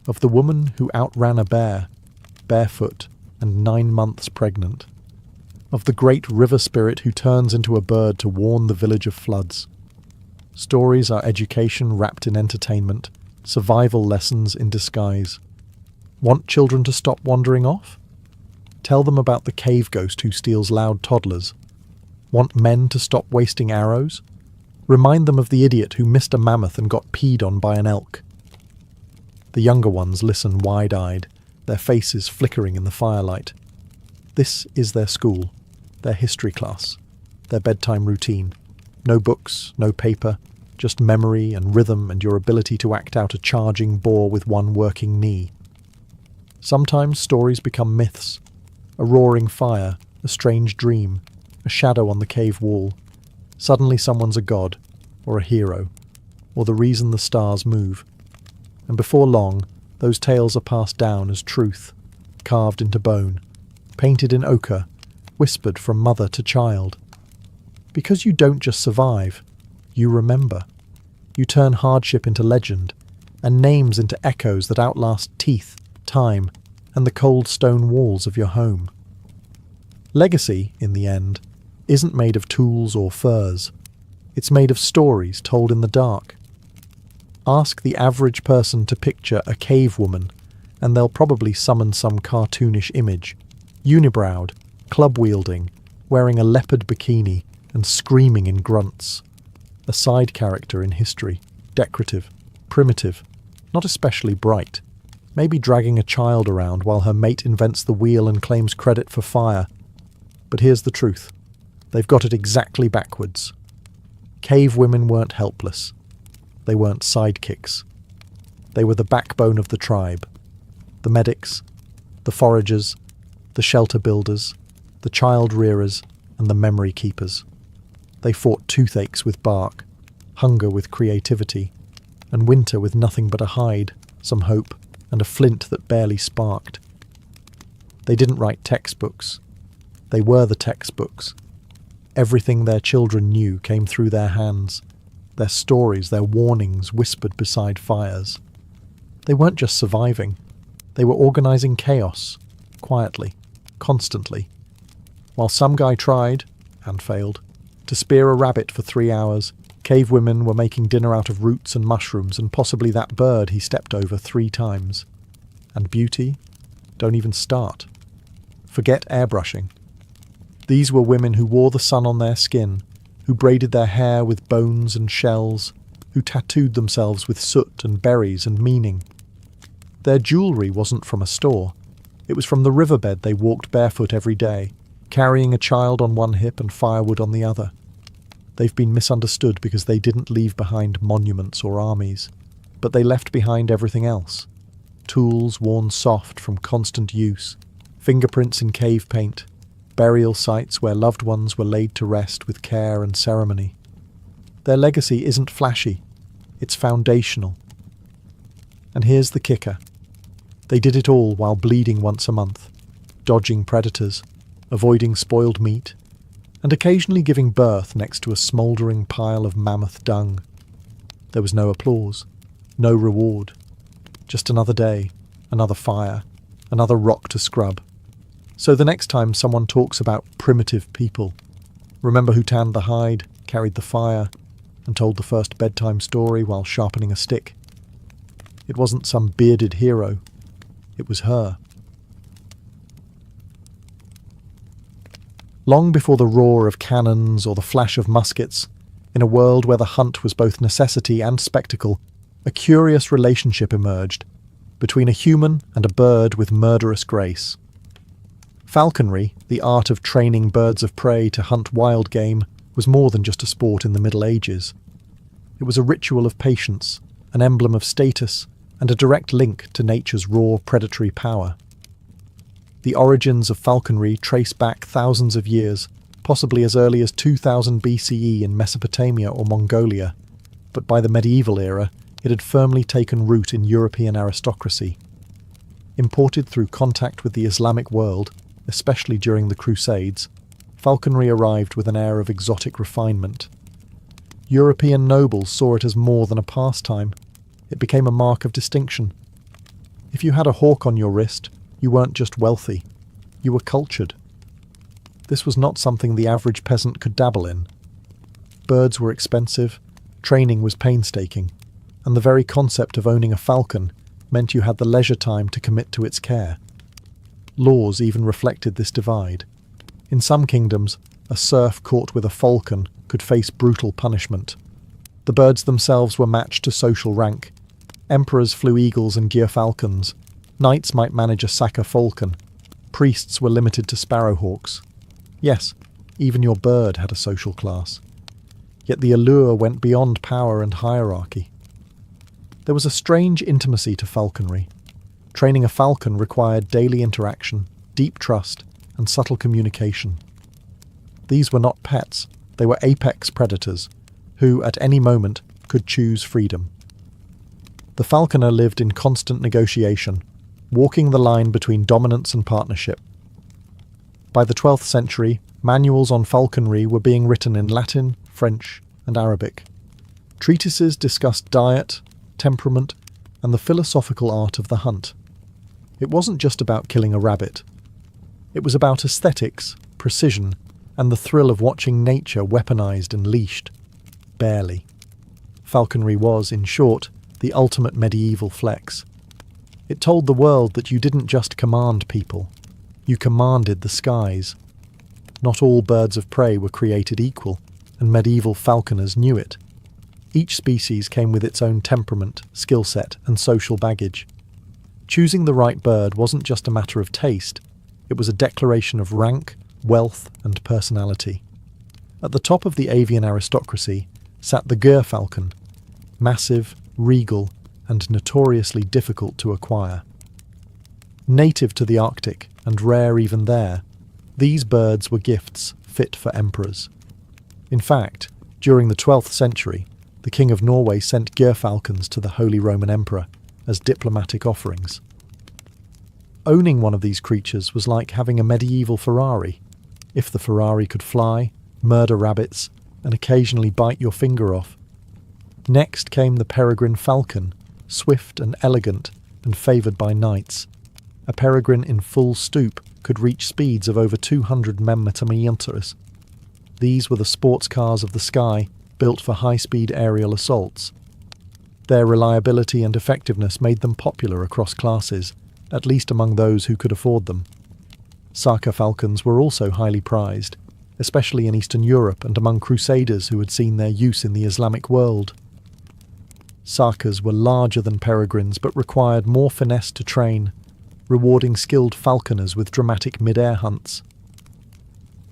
of the woman who outran a bear, barefoot and 9 months pregnant, of the great river spirit who turns into a bird to warn the village of floods. Stories are education wrapped in entertainment, survival lessons in disguise. Want children to stop wandering off? Tell them about the cave ghost who steals loud toddlers. Want men to stop wasting arrows? Remind them of the idiot who missed a mammoth and got peed on by an elk. The younger ones listen wide-eyed, their faces flickering in the firelight. This is their school, their history class, their bedtime routine. No books, no paper, just memory and rhythm and your ability to act out a charging boar with one working knee. Sometimes stories become myths. A roaring fire, a strange dream, a shadow on the cave wall. Suddenly someone's a god, or a hero, or the reason the stars move. And before long, those tales are passed down as truth, carved into bone, painted in ochre, whispered from mother to child. Because you don't just survive, you remember. You turn hardship into legend, and names into echoes that outlast teeth, time, and the cold stone walls of your home. Legacy, in the end, isn't made of tools or furs. It's made of stories told in the dark. Ask the average person to picture a cave woman, and they'll probably summon some cartoonish image, unibrowed, club-wielding, wearing a leopard bikini and screaming in grunts. A side character in history, decorative, primitive, not especially bright, maybe dragging a child around while her mate invents the wheel and claims credit for fire. But here's the truth. They've got it exactly backwards. Cave women weren't helpless. They weren't sidekicks. They were the backbone of the tribe. The medics, the foragers, the shelter builders, the child rearers, and the memory keepers. They fought toothaches with bark, hunger with creativity, and winter with nothing but a hide, some hope, and a flint that barely sparked. They didn't write textbooks. They were the textbooks. Everything their children knew came through their hands, their stories, their warnings whispered beside fires. They weren't just surviving. They were organising chaos, quietly, constantly. While some guy tried, and failed, to spear a rabbit for 3 hours, cave women were making dinner out of roots and mushrooms and possibly that bird he stepped over 3 times. And beauty? Don't even start. Forget airbrushing. These were women who wore the sun on their skin, who braided their hair with bones and shells, who tattooed themselves with soot and berries and meaning. Their jewellery wasn't from a store. It was from the riverbed they walked barefoot every day, carrying a child on one hip and firewood on the other. They've been misunderstood because they didn't leave behind monuments or armies, but they left behind everything else. Tools worn soft from constant use, fingerprints in cave paint, burial sites where loved ones were laid to rest with care and ceremony. Their legacy isn't flashy, it's foundational. And here's the kicker. They did it all while bleeding once a month, dodging predators, avoiding spoiled meat, and occasionally giving birth next to a smouldering pile of mammoth dung. There was no applause, no reward, just another day, another fire, another rock to scrub. So the next time someone talks about primitive people, remember who tanned the hide, carried the fire, and told the first bedtime story while sharpening a stick. It wasn't some bearded hero. It was her. Long before the roar of cannons or the flash of muskets, in a world where the hunt was both necessity and spectacle, a curious relationship emerged between a human and a bird with murderous grace. Falconry, the art of training birds of prey to hunt wild game, was more than just a sport in the Middle Ages. It was a ritual of patience, an emblem of status, and a direct link to nature's raw predatory power. The origins of falconry trace back thousands of years, possibly as early as 2000 BCE in Mesopotamia or Mongolia, but by the medieval era, it had firmly taken root in European aristocracy. Imported through contact with the Islamic world, especially during the Crusades, falconry arrived with an air of exotic refinement. European nobles saw it as more than a pastime. It became a mark of distinction. If you had a hawk on your wrist, you weren't just wealthy, you were cultured. This was not something the average peasant could dabble in. Birds were expensive, training was painstaking, and the very concept of owning a falcon meant you had the leisure time to commit to its care. Laws even reflected this divide. In some kingdoms, a serf caught with a falcon could face brutal punishment. The birds themselves were matched to social rank. Emperors flew eagles and gyr-falcons. Knights might manage a saker falcon. Priests were limited to sparrowhawks. Yes, even your bird had a social class. Yet the allure went beyond power and hierarchy. There was a strange intimacy to falconry. Training a falcon required daily interaction, deep trust, and subtle communication. These were not pets, they were apex predators, who, at any moment, could choose freedom. The falconer lived in constant negotiation, walking the line between dominance and partnership. By the 12th century, manuals on falconry were being written in Latin, French, and Arabic. Treatises discussed diet, temperament, and the philosophical art of the hunt. It wasn't just about killing a rabbit. It was about aesthetics, precision, and the thrill of watching nature weaponized and leashed. Barely. Falconry was, in short, the ultimate medieval flex. It told the world that you didn't just command people, you commanded the skies. Not all birds of prey were created equal, and medieval falconers knew it. Each species came with its own temperament, skill set, and social baggage. Choosing the right bird wasn't just a matter of taste, it was a declaration of rank, wealth, and personality. At the top of the avian aristocracy sat the gyr-falcon, massive, regal, and notoriously difficult to acquire. Native to the Arctic, and rare even there, these birds were gifts fit for emperors. In fact, during the 12th century, the King of Norway sent gerfalcons to the Holy Roman Emperor as diplomatic offerings. Owning one of these creatures was like having a medieval Ferrari. If the Ferrari could fly, murder rabbits, and occasionally bite your finger off. Next came the peregrine falcon, swift and elegant and favoured by knights. A peregrine in full stoop could reach speeds of over 200 km/h. These were the sports cars of the sky, built for high-speed aerial assaults. Their reliability and effectiveness made them popular across classes, at least among those who could afford them. Saka falcons were also highly prized, especially in Eastern Europe and among crusaders who had seen their use in the Islamic world. Sakas were larger than peregrines but required more finesse to train, rewarding skilled falconers with dramatic mid-air hunts.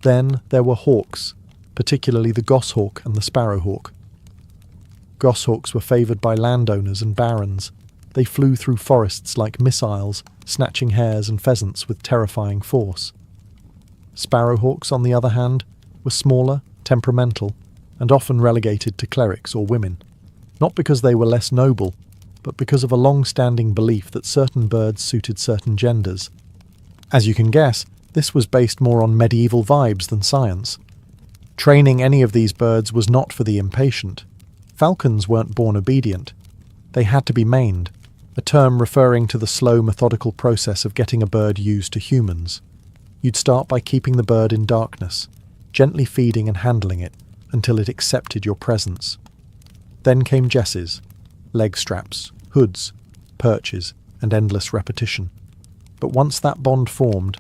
Then there were hawks, particularly the goshawk and the sparrowhawk. Goshawks were favoured by landowners and barons. They flew through forests like missiles, snatching hares and pheasants with terrifying force. Sparrowhawks, on the other hand, were smaller, temperamental, and often relegated to clerics or women, not because they were less noble, but because of a long-standing belief that certain birds suited certain genders. As you can guess, this was based more on medieval vibes than science. Training any of these birds was not for the impatient. Falcons weren't born obedient. They had to be maned, a term referring to the slow, methodical process of getting a bird used to humans. You'd start by keeping the bird in darkness, gently feeding and handling it until it accepted your presence. Then came jesses, leg straps, hoods, perches, and endless repetition. But once that bond formed,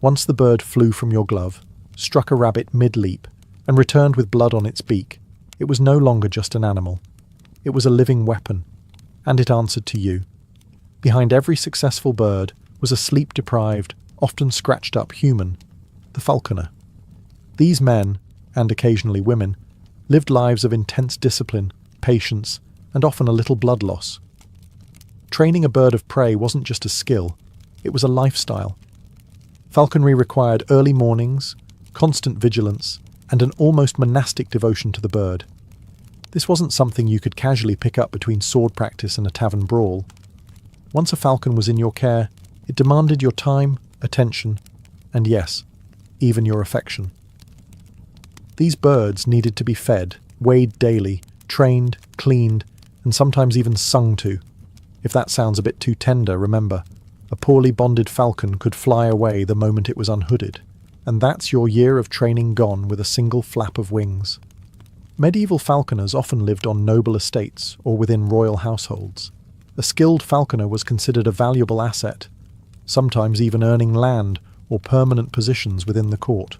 once the bird flew from your glove, struck a rabbit mid-leap, and returned with blood on its beak, it was no longer just an animal. It was a living weapon, and it answered to you. Behind every successful bird was a sleep-deprived, often scratched-up human, the falconer. These men, and occasionally women, lived lives of intense discipline, patience, and often a little blood loss. Training a bird of prey wasn't just a skill, it was a lifestyle. Falconry required early mornings, constant vigilance, and an almost monastic devotion to the bird. This wasn't something you could casually pick up between sword practice and a tavern brawl. Once a falcon was in your care, it demanded your time, attention, and yes, even your affection. These birds needed to be fed, weighed daily, trained, cleaned, and sometimes even sung to. If that sounds a bit too tender, remember, a poorly bonded falcon could fly away the moment it was unhooded, and that's your year of training gone with a single flap of wings. Medieval falconers often lived on noble estates or within royal households. A skilled falconer was considered a valuable asset, sometimes even earning land or permanent positions within the court.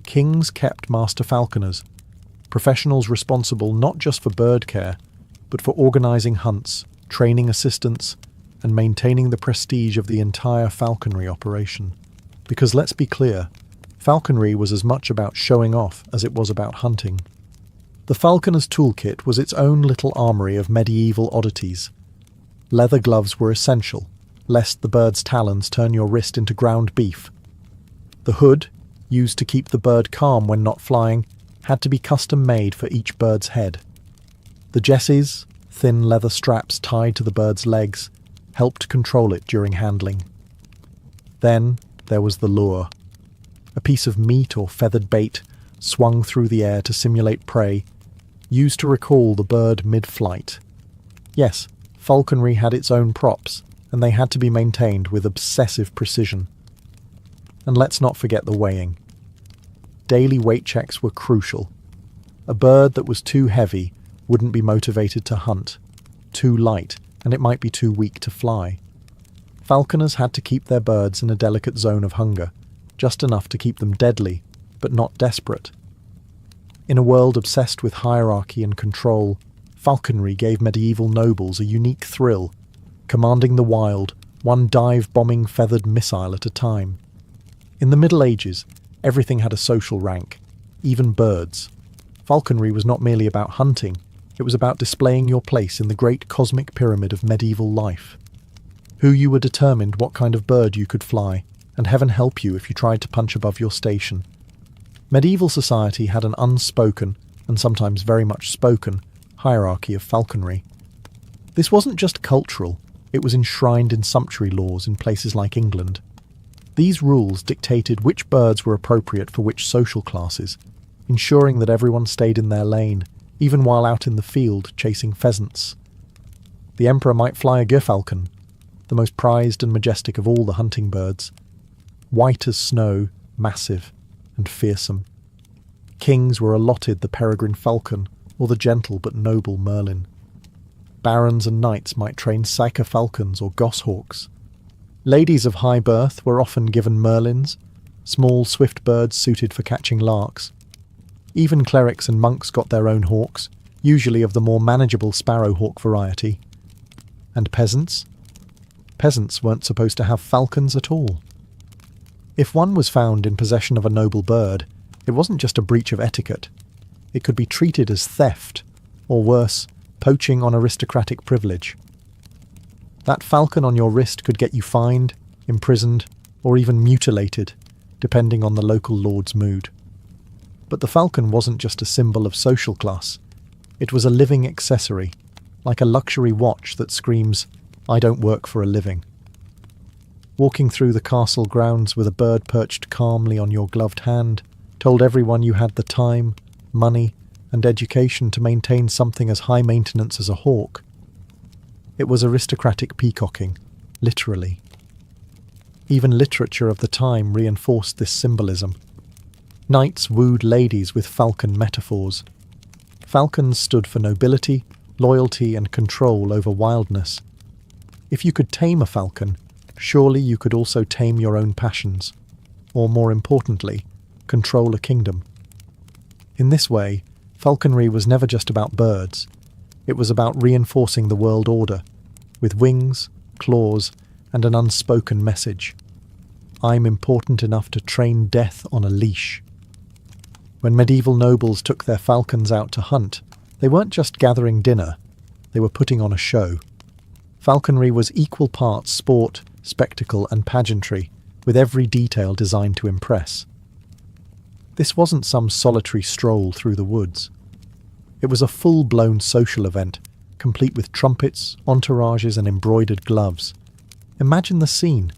Kings kept master falconers, professionals responsible not just for bird care, but for organising hunts, training assistants, and maintaining the prestige of the entire falconry operation. Because let's be clear, falconry was as much about showing off as it was about hunting. The falconer's toolkit was its own little armoury of medieval oddities. Leather gloves were essential, lest the bird's talons turn your wrist into ground beef. The hood, used to keep the bird calm when not flying, had to be custom-made for each bird's head. The jesses, thin leather straps tied to the bird's legs, helped control it during handling. Then there was the lure. A piece of meat or feathered bait, swung through the air to simulate prey, used to recall the bird mid-flight. Yes, falconry had its own props, and they had to be maintained with obsessive precision. And let's not forget the weighing. Daily weight checks were crucial. A bird that was too heavy wouldn't be motivated to hunt, too light, and it might be too weak to fly. Falconers had to keep their birds in a delicate zone of hunger, just enough to keep them deadly, but not desperate. In a world obsessed with hierarchy and control, falconry gave medieval nobles a unique thrill, commanding the wild, one dive-bombing feathered missile at a time. In the Middle Ages, everything had a social rank, even birds. Falconry was not merely about hunting, It was about displaying your place in the great cosmic pyramid of medieval life. Who you were determined what kind of bird you could fly, and heaven help you if you tried to punch above your station. Medieval society had an unspoken, and sometimes very much spoken, hierarchy of falconry. This wasn't just cultural, it was enshrined in sumptuary laws in places like England. These rules dictated which birds were appropriate for which social classes, ensuring that everyone stayed in their lane, even while out in the field chasing pheasants. The emperor might fly a gerfalcon, the most prized and majestic of all the hunting birds, white as snow, massive and fearsome. Kings were allotted the peregrine falcon or the gentle but noble merlin. Barons and knights might train psyker falcons or goshawks. Ladies of high birth were often given merlins, small swift birds suited for catching larks. Even clerics and monks got their own hawks, usually of the more manageable sparrowhawk variety. And peasants? Peasants weren't supposed to have falcons at all. If one was found in possession of a noble bird, it wasn't just a breach of etiquette. It could be treated as theft, or worse, poaching on aristocratic privilege. That falcon on your wrist could get you fined, imprisoned, or even mutilated, depending on the local lord's mood. But the falcon wasn't just a symbol of social class. It was a living accessory, like a luxury watch that screams, "I don't work for a living." Walking through the castle grounds with a bird perched calmly on your gloved hand told everyone you had the time, money, and education to maintain something as high maintenance as a hawk. It was aristocratic peacocking, literally. Even literature of the time reinforced this symbolism. Knights wooed ladies with falcon metaphors. Falcons stood for nobility, loyalty, and control over wildness. If you could tame a falcon, surely you could also tame your own passions, or more importantly, control a kingdom. In this way, falconry was never just about birds. It was about reinforcing the world order, with wings, claws, and an unspoken message. I'm important enough to train death on a leash. When medieval nobles took their falcons out to hunt, they weren't just gathering dinner, they were putting on a show. Falconry was equal parts sport, spectacle, and pageantry, with every detail designed to impress. This wasn't some solitary stroll through the woods. It was a full-blown social event, complete with trumpets, entourages, and embroidered gloves. Imagine the scene.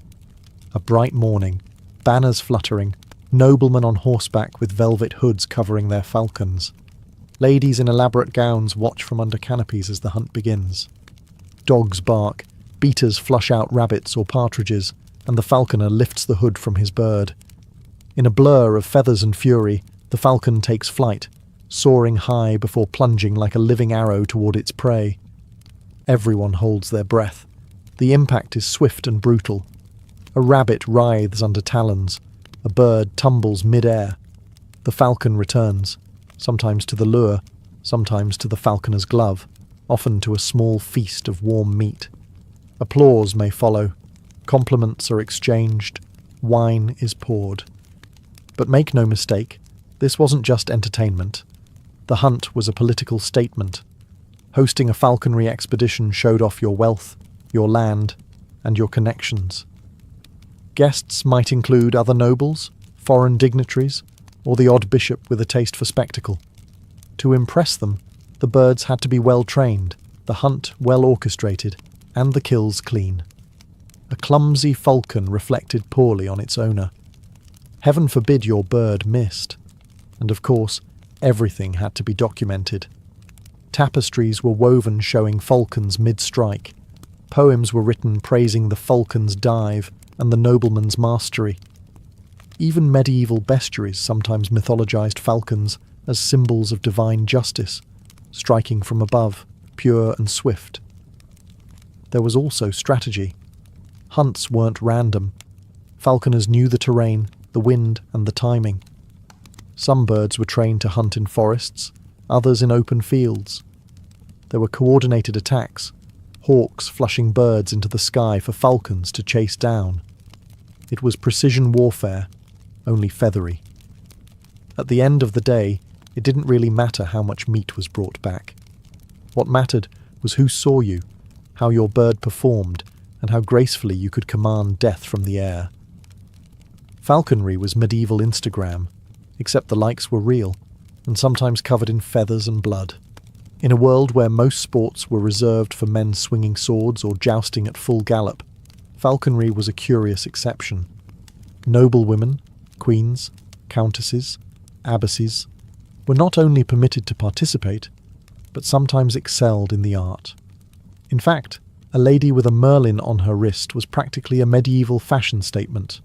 A bright morning, banners fluttering, noblemen on horseback with velvet hoods covering their falcons. Ladies in elaborate gowns watch from under canopies as the hunt begins. Dogs bark, beaters flush out rabbits or partridges, and the falconer lifts the hood from his bird. In a blur of feathers and fury, the falcon takes flight, soaring high before plunging like a living arrow toward its prey. Everyone holds their breath. The impact is swift and brutal. A rabbit writhes under talons. A bird tumbles mid-air. The falcon returns, sometimes to the lure, sometimes to the falconer's glove, often to a small feast of warm meat. Applause may follow. Compliments are exchanged. Wine is poured. But make no mistake, this wasn't just entertainment. The hunt was a political statement. Hosting a falconry expedition showed off your wealth, your land, and your connections. Guests might include other nobles, foreign dignitaries, or the odd bishop with a taste for spectacle. To impress them, the birds had to be well trained, the hunt well orchestrated, and the kills clean. A clumsy falcon reflected poorly on its owner. Heaven forbid your bird missed. And of course, everything had to be documented. Tapestries were woven showing falcons mid-strike. Poems were written praising the falcon's dive and the nobleman's mastery. Even medieval bestiaries sometimes mythologized falcons as symbols of divine justice, striking from above, pure and swift. There was also strategy. Hunts weren't random. Falconers knew the terrain, the wind, and the timing. Some birds were trained to hunt in forests, others in open fields. There were coordinated attacks, hawks flushing birds into the sky for falcons to chase down. It was precision warfare, only feathery. At the end of the day, it didn't really matter how much meat was brought back. What mattered was who saw you, how your bird performed, and how gracefully you could command death from the air. Falconry was medieval Instagram, except the likes were real, and sometimes covered in feathers and blood. In a world where most sports were reserved for men swinging swords or jousting at full gallop, falconry was a curious exception. Noble women, queens, countesses, abbesses, were not only permitted to participate, but sometimes excelled in the art. In fact, a lady with a merlin on her wrist was practically a medieval fashion statement.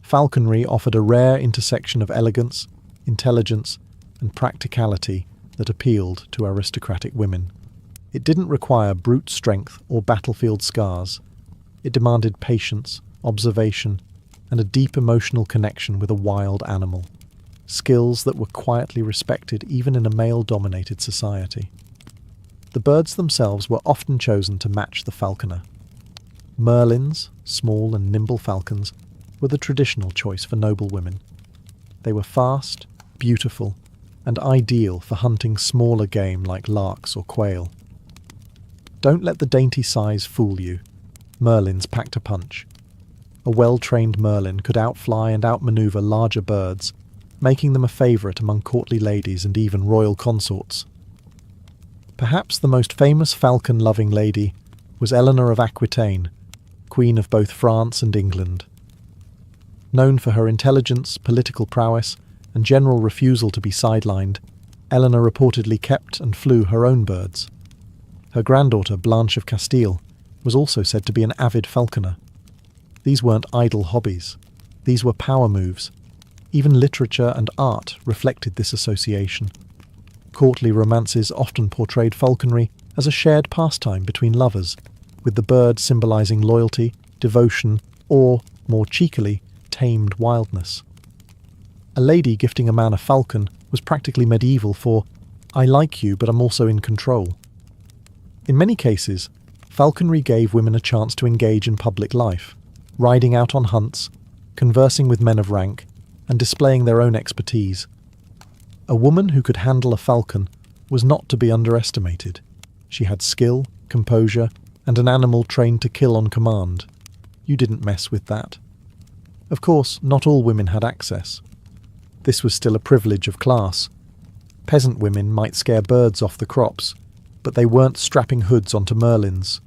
Falconry offered a rare intersection of elegance, intelligence, and practicality that appealed to aristocratic women. It didn't require brute strength or battlefield scars. It demanded patience, observation, and a deep emotional connection with a wild animal. Skills that were quietly respected even in a male-dominated society. The birds themselves were often chosen to match the falconer. Merlins, small and nimble falcons, were the traditional choice for noble women. They were fast, beautiful, and ideal for hunting smaller game like larks or quail. Don't let the dainty size fool you. Merlins packed a punch. A well-trained merlin could outfly and outmaneuver larger birds, making them a favourite among courtly ladies and even royal consorts. Perhaps the most famous falcon-loving lady was Eleanor of Aquitaine, Queen of both France and England. Known for her intelligence, political prowess, and general refusal to be sidelined, Eleanor reportedly kept and flew her own birds. Her granddaughter, Blanche of Castile, was also said to be an avid falconer. These weren't idle hobbies. These were power moves. Even literature and art reflected this association. Courtly romances often portrayed falconry as a shared pastime between lovers, with the bird symbolising loyalty, devotion, or, more cheekily, tamed wildness. A lady gifting a man a falcon was practically medieval for, "I like you, but I'm also in control." In many cases, falconry gave women a chance to engage in public life, riding out on hunts, conversing with men of rank, and displaying their own expertise. A woman who could handle a falcon was not to be underestimated. She had skill, composure, and an animal trained to kill on command. You didn't mess with that. Of course, not all women had access. This was still a privilege of class. Peasant women might scare birds off the crops, but they weren't strapping hoods onto merlins.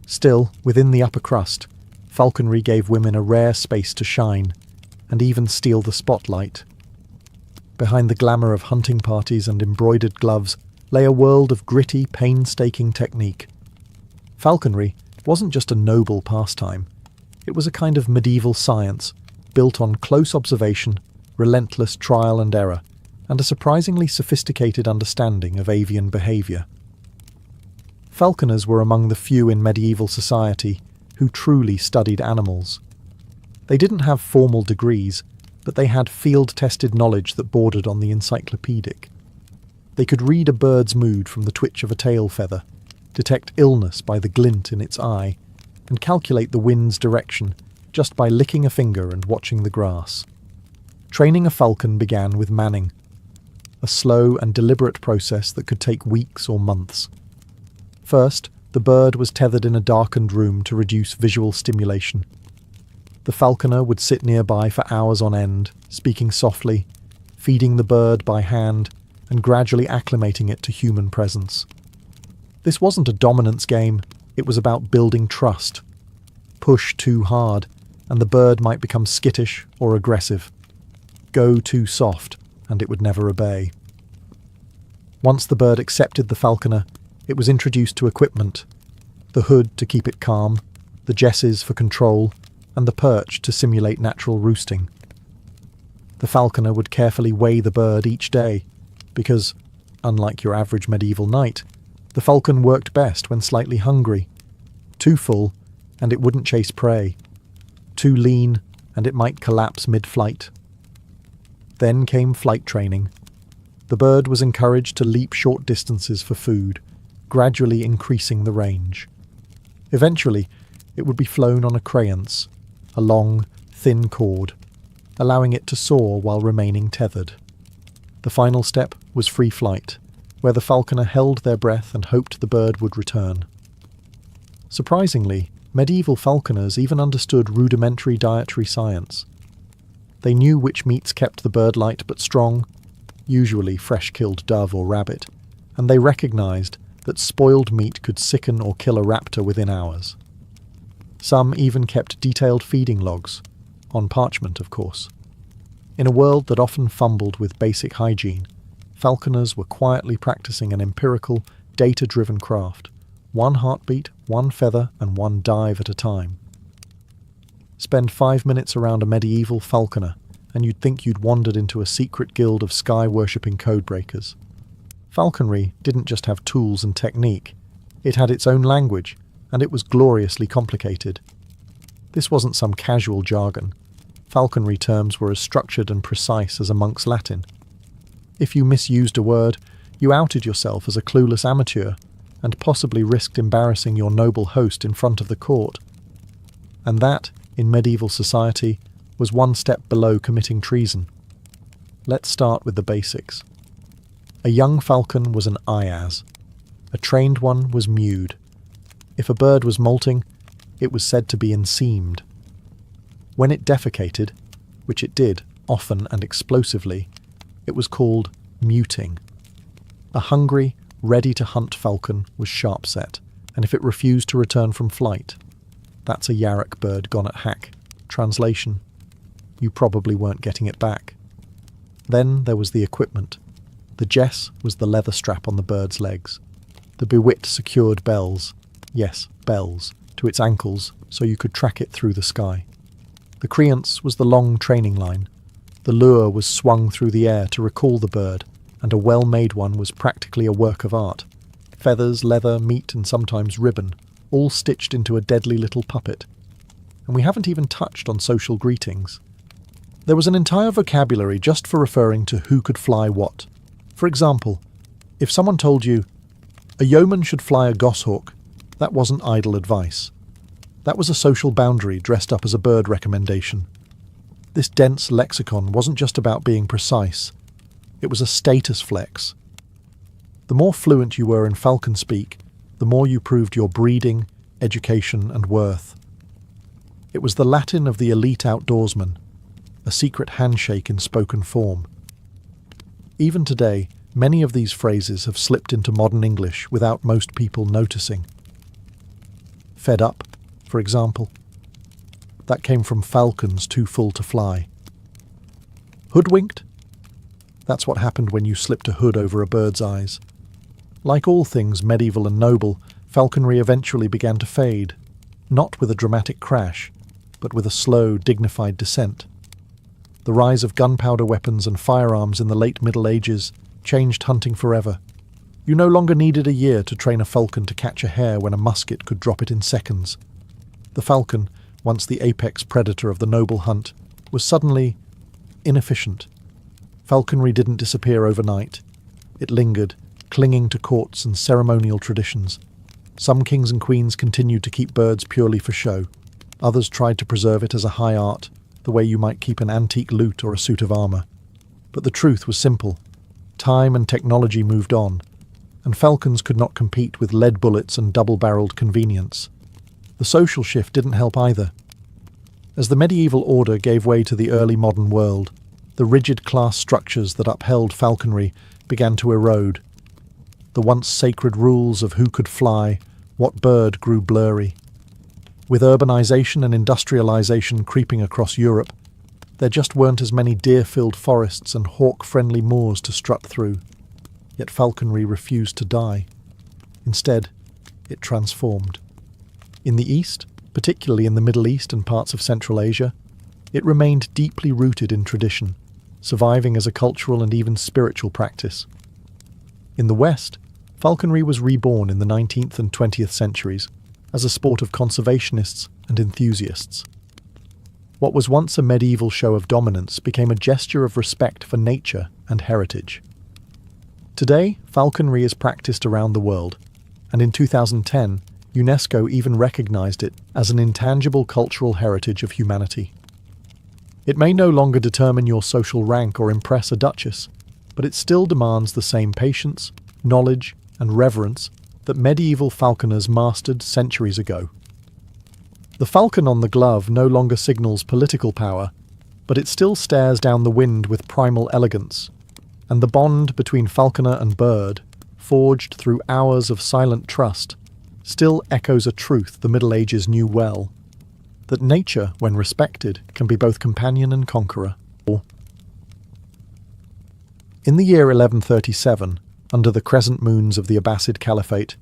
Still, within the upper crust, falconry gave women a rare space to shine, and even steal the spotlight. Behind the glamour of hunting parties and embroidered gloves lay a world of gritty, painstaking technique. Falconry wasn't just a noble pastime. It was a kind of medieval science, built on close observation, relentless trial and error, and a surprisingly sophisticated understanding of avian behaviour. Falconers were among the few in medieval society who truly studied animals. They didn't have formal degrees, but they had field-tested knowledge that bordered on the encyclopedic. They could read a bird's mood from the twitch of a tail feather, detect illness by the glint in its eye, and calculate the wind's direction just by licking a finger and watching the grass. Training a falcon began with manning, a slow and deliberate process that could take weeks or months. First, the bird was tethered in a darkened room to reduce visual stimulation. The falconer would sit nearby for hours on end, speaking softly, feeding the bird by hand, and gradually acclimating it to human presence. This wasn't a dominance game, it was about building trust. Push too hard, and the bird might become skittish or aggressive. Go too soft, and it would never obey. Once the bird accepted the falconer, it was introduced to equipment: the hood to keep it calm, the jesses for control, and the perch to simulate natural roosting. The falconer would carefully weigh the bird each day, because, unlike your average medieval knight, the falcon worked best when slightly hungry. Too full, and it wouldn't chase prey. Too lean, and it might collapse mid-flight. Then came flight training. The bird was encouraged to leap short distances for food, gradually increasing the range. Eventually, it would be flown on a crayons, a long, thin cord, allowing it to soar while remaining tethered. The final step was free flight, where the falconer held their breath and hoped the bird would return. Surprisingly, medieval falconers even understood rudimentary dietary science. They knew which meats kept the bird light but strong, usually fresh-killed dove or rabbit, and they recognized that spoiled meat could sicken or kill a raptor within hours. Some even kept detailed feeding logs, on parchment, of course. In a world that often fumbled with basic hygiene, falconers were quietly practicing an empirical, data-driven craft, one heartbeat, one feather, and one dive at a time. Spend 5 minutes around a medieval falconer, and you'd think you'd wandered into a secret guild of sky-worshipping codebreakers. Falconry didn't just have tools and technique, it had its own language, and it was gloriously complicated. This wasn't some casual jargon. Falconry terms were as structured and precise as a monk's Latin. If you misused a word, you outed yourself as a clueless amateur, and possibly risked embarrassing your noble host in front of the court. And that, in medieval society, was one step below committing treason. Let's start with the basics. A young falcon was an ayaz. A trained one was mewed. If a bird was molting, it was said to be enseamed. When it defecated, which it did, often and explosively, it was called muting. A hungry, ready-to-hunt falcon was sharp-set, and if it refused to return from flight, that's a yarrock bird gone at hack. Translation: you probably weren't getting it back. Then there was the equipment. The jess was the leather strap on the bird's legs. The bewit secured bells, yes, bells, to its ankles so you could track it through the sky. The creance was the long training line. The lure was swung through the air to recall the bird, and a well-made one was practically a work of art. Feathers, leather, meat, and sometimes ribbon, all stitched into a deadly little puppet. And we haven't even touched on social greetings. There was an entire vocabulary just for referring to who could fly what. For example, if someone told you, "A yeoman should fly a goshawk," that wasn't idle advice. That was a social boundary dressed up as a bird recommendation. This dense lexicon wasn't just about being precise. It was a status flex. The more fluent you were in falcon speak, the more you proved your breeding, education, and worth. It was the Latin of the elite outdoorsman, a secret handshake in spoken form. Even today, many of these phrases have slipped into modern English without most people noticing. Fed up, for example. That came from falcons too full to fly. Hoodwinked? That's what happened when you slipped a hood over a bird's eyes. Like all things medieval and noble, falconry eventually began to fade, not with a dramatic crash, but with a slow, dignified descent. The rise of gunpowder weapons and firearms in the late Middle Ages changed hunting forever. You no longer needed a year to train a falcon to catch a hare when a musket could drop it in seconds. The falcon, once the apex predator of the noble hunt, was suddenly inefficient. Falconry didn't disappear overnight. It lingered, clinging to courts and ceremonial traditions. Some kings and queens continued to keep birds purely for show. Others tried to preserve it as a high art, the way you might keep an antique lute or a suit of armour. But the truth was simple. Time and technology moved on, and falcons could not compete with lead bullets and double-barreled convenience. The social shift didn't help either. As the medieval order gave way to the early modern world, the rigid class structures that upheld falconry began to erode. The once sacred rules of who could fly, what bird grew blurry. With urbanization and industrialization creeping across Europe, there just weren't as many deer-filled forests and hawk-friendly moors to strut through. Yet falconry refused to die. Instead, it transformed. In the East, particularly in the Middle East and parts of Central Asia, it remained deeply rooted in tradition, surviving as a cultural and even spiritual practice. In the West, falconry was reborn in the 19th and 20th centuries as a sport of conservationists and enthusiasts. What was once a medieval show of dominance became a gesture of respect for nature and heritage. Today, falconry is practiced around the world, and in 2010, UNESCO even recognized it as an intangible cultural heritage of humanity. It may no longer determine your social rank or impress a duchess, but it still demands the same patience, knowledge, and reverence that medieval falconers mastered centuries ago. The falcon on the glove no longer signals political power, but it still stares down the wind with primal elegance, and the bond between falconer and bird, forged through hours of silent trust, still echoes a truth the Middle Ages knew well, that nature, when respected, can be both companion and conqueror. In the year 1137, under the crescent moons of the Abbasid Caliphate,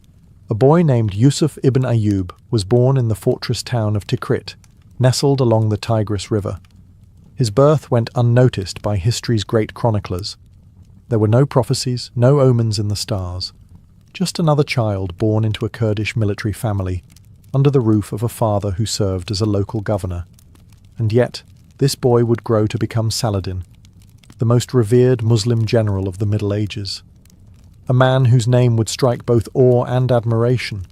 a boy named Yusuf ibn Ayyub was born in the fortress town of Tikrit, nestled along the Tigris River. His birth went unnoticed by history's great chroniclers. There were no prophecies, no omens in the stars, just another child born into a Kurdish military family, under the roof of a father who served as a local governor. And yet, this boy would grow to become Saladin, the most revered Muslim general of the Middle Ages. A man whose name would strike both awe and admiration,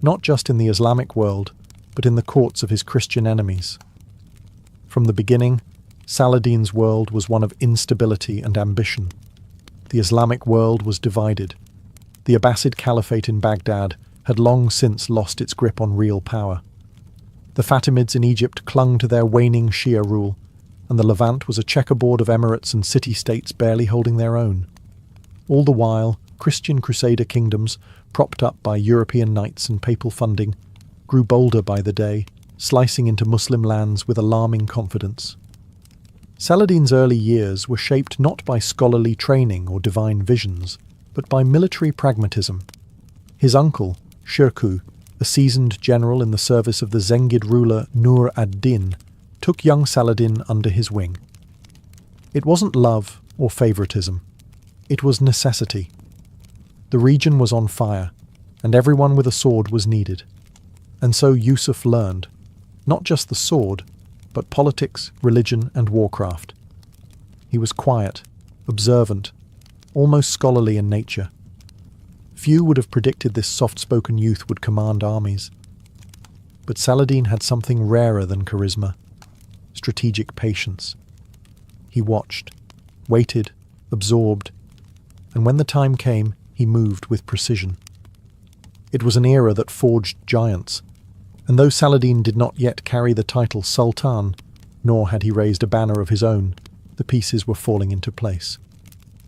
not just in the Islamic world, but in the courts of his Christian enemies. From the beginning, Saladin's world was one of instability and ambition. The Islamic world was divided. The Abbasid Caliphate in Baghdad had long since lost its grip on real power. The Fatimids in Egypt clung to their waning Shia rule, and the Levant was a checkerboard of emirates and city-states barely holding their own. All the while, Christian crusader kingdoms, propped up by European knights and papal funding, grew bolder by the day, slicing into Muslim lands with alarming confidence. Saladin's early years were shaped not by scholarly training or divine visions, but by military pragmatism. His uncle, Shirkuh, a seasoned general in the service of the Zengid ruler Nur ad-Din, took young Saladin under his wing. It wasn't love or favoritism. It was necessity. The region was on fire, and everyone with a sword was needed. And so Yusuf learned, not just the sword, but politics, religion, and warcraft. He was quiet, observant, almost scholarly in nature. Few would have predicted this soft-spoken youth would command armies. But Saladin had something rarer than charisma: strategic patience. He watched, waited, absorbed, and when the time came, he moved with precision. It was an era that forged giants, and though Saladin did not yet carry the title Sultan, nor had he raised a banner of his own, the pieces were falling into place.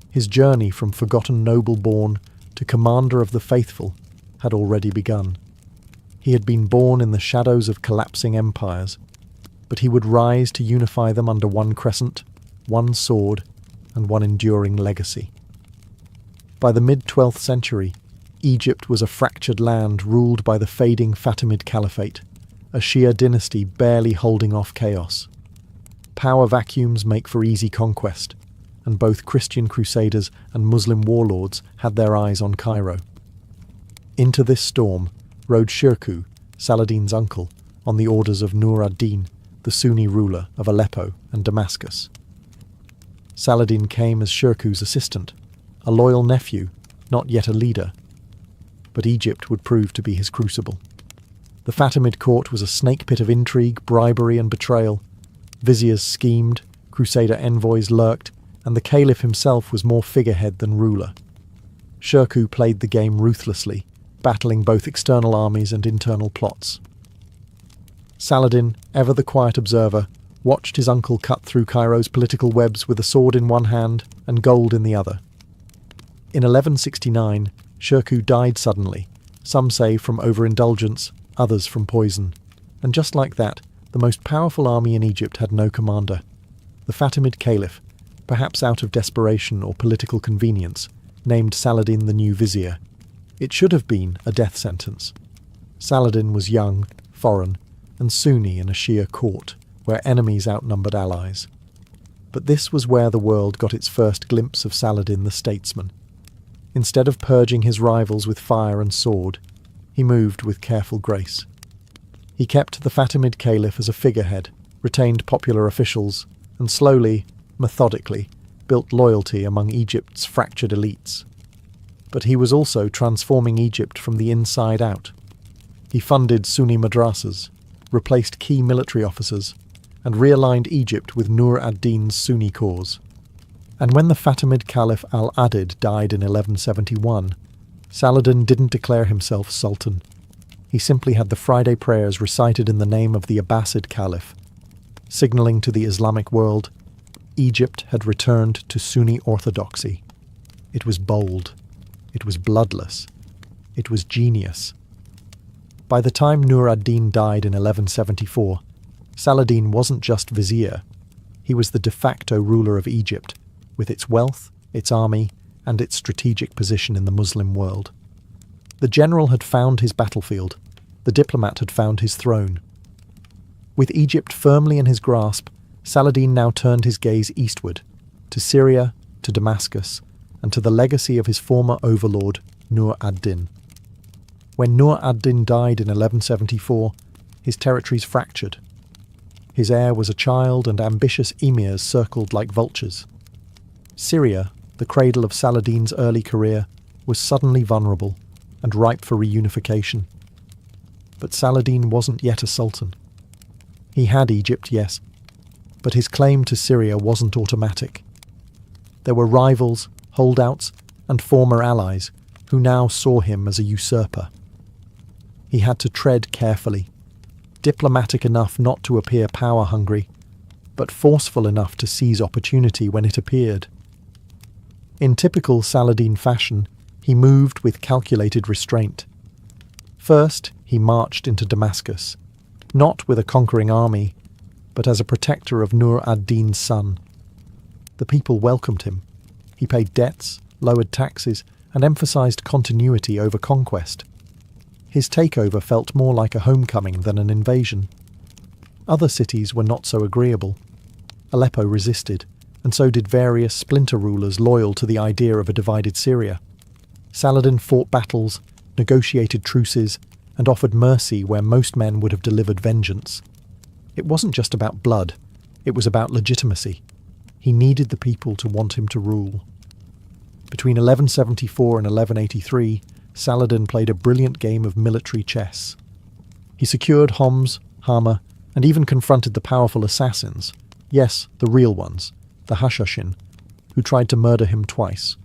His journey from forgotten noble-born to commander of the faithful had already begun. He had been born in the shadows of collapsing empires, but he would rise to unify them under one crescent, one sword, and one enduring legacy. By the mid-12th century, Egypt was a fractured land ruled by the fading Fatimid Caliphate, a Shia dynasty barely holding off chaos. Power vacuums make for easy conquest, and both Christian crusaders and Muslim warlords had their eyes on Cairo. Into this storm rode Shirkuh, Saladin's uncle, on the orders of Nur ad-Din, the Sunni ruler of Aleppo and Damascus. Saladin came as Shirkuh's assistant, a loyal nephew, not yet a leader. But Egypt would prove to be his crucible. The Fatimid court was a snake pit of intrigue, bribery, and betrayal. Viziers schemed, crusader envoys lurked, and the caliph himself was more figurehead than ruler. Shirkuh played the game ruthlessly, battling both external armies and internal plots. Saladin, ever the quiet observer, watched his uncle cut through Cairo's political webs with a sword in one hand and gold in the other. In 1169, Shirkuh died suddenly, some say from overindulgence, others from poison. And just like that, the most powerful army in Egypt had no commander. The Fatimid Caliph, perhaps out of desperation or political convenience, named Saladin the new vizier. It should have been a death sentence. Saladin was young, foreign, and Sunni in a Shia court, where enemies outnumbered allies. But this was where the world got its first glimpse of Saladin the statesman. Instead of purging his rivals with fire and sword, he moved with careful grace. He kept the Fatimid Caliph as a figurehead, retained popular officials, and slowly, methodically, built loyalty among Egypt's fractured elites. But he was also transforming Egypt from the inside out. He funded Sunni madrasas, replaced key military officers, and realigned Egypt with Nur ad-Din's Sunni cause. And when the Fatimid Caliph al-Adid died in 1171, Saladin didn't declare himself sultan. He simply had the Friday prayers recited in the name of the Abbasid Caliph, signaling to the Islamic world Egypt had returned to Sunni orthodoxy. It was bold. It was bloodless. It was genius. By the time Nur ad-Din died in 1174, Saladin wasn't just vizier. He was the de facto ruler of Egypt, with its wealth, its army, and its strategic position in the Muslim world. The general had found his battlefield. The diplomat had found his throne. With Egypt firmly in his grasp, Saladin now turned his gaze eastward, to Syria, to Damascus, and to the legacy of his former overlord, Nur ad-Din. When Nur ad-Din died in 1174, his territories fractured. His heir was a child, and ambitious emirs circled like vultures. Syria, the cradle of Saladin's early career, was suddenly vulnerable and ripe for reunification. But Saladin wasn't yet a sultan. He had Egypt, yes, but his claim to Syria wasn't automatic. There were rivals, holdouts, and former allies who now saw him as a usurper. He had to tread carefully, diplomatic enough not to appear power-hungry, but forceful enough to seize opportunity when it appeared. In typical Saladin fashion, he moved with calculated restraint. First, he marched into Damascus, not with a conquering army, but as a protector of Nur ad-Din's son. The people welcomed him. He paid debts, lowered taxes, and emphasized continuity over conquest. His takeover felt more like a homecoming than an invasion. Other cities were not so agreeable. Aleppo resisted, and so did various splinter rulers loyal to the idea of a divided Syria. Saladin fought battles, negotiated truces, and offered mercy where most men would have delivered vengeance. It wasn't just about blood, it was about legitimacy. He needed the people to want him to rule. Between 1174 and 1183, Saladin played a brilliant game of military chess. He secured Homs, Hama, and even confronted the powerful assassins, yes, the real ones, the Hashashin, who tried to murder him twice.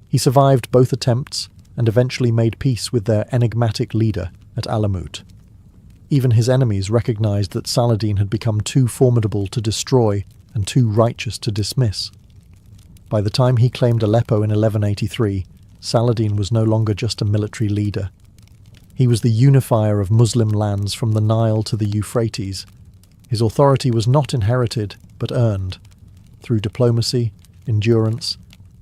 He survived both attempts and eventually made peace with their enigmatic leader at Alamut. Even his enemies recognized that Saladin had become too formidable to destroy and too righteous to dismiss. By the time he claimed Aleppo in 1183, Saladin was no longer just a military leader. He was the unifier of Muslim lands from the Nile to the Euphrates. His authority was not inherited, but earned, through diplomacy, endurance,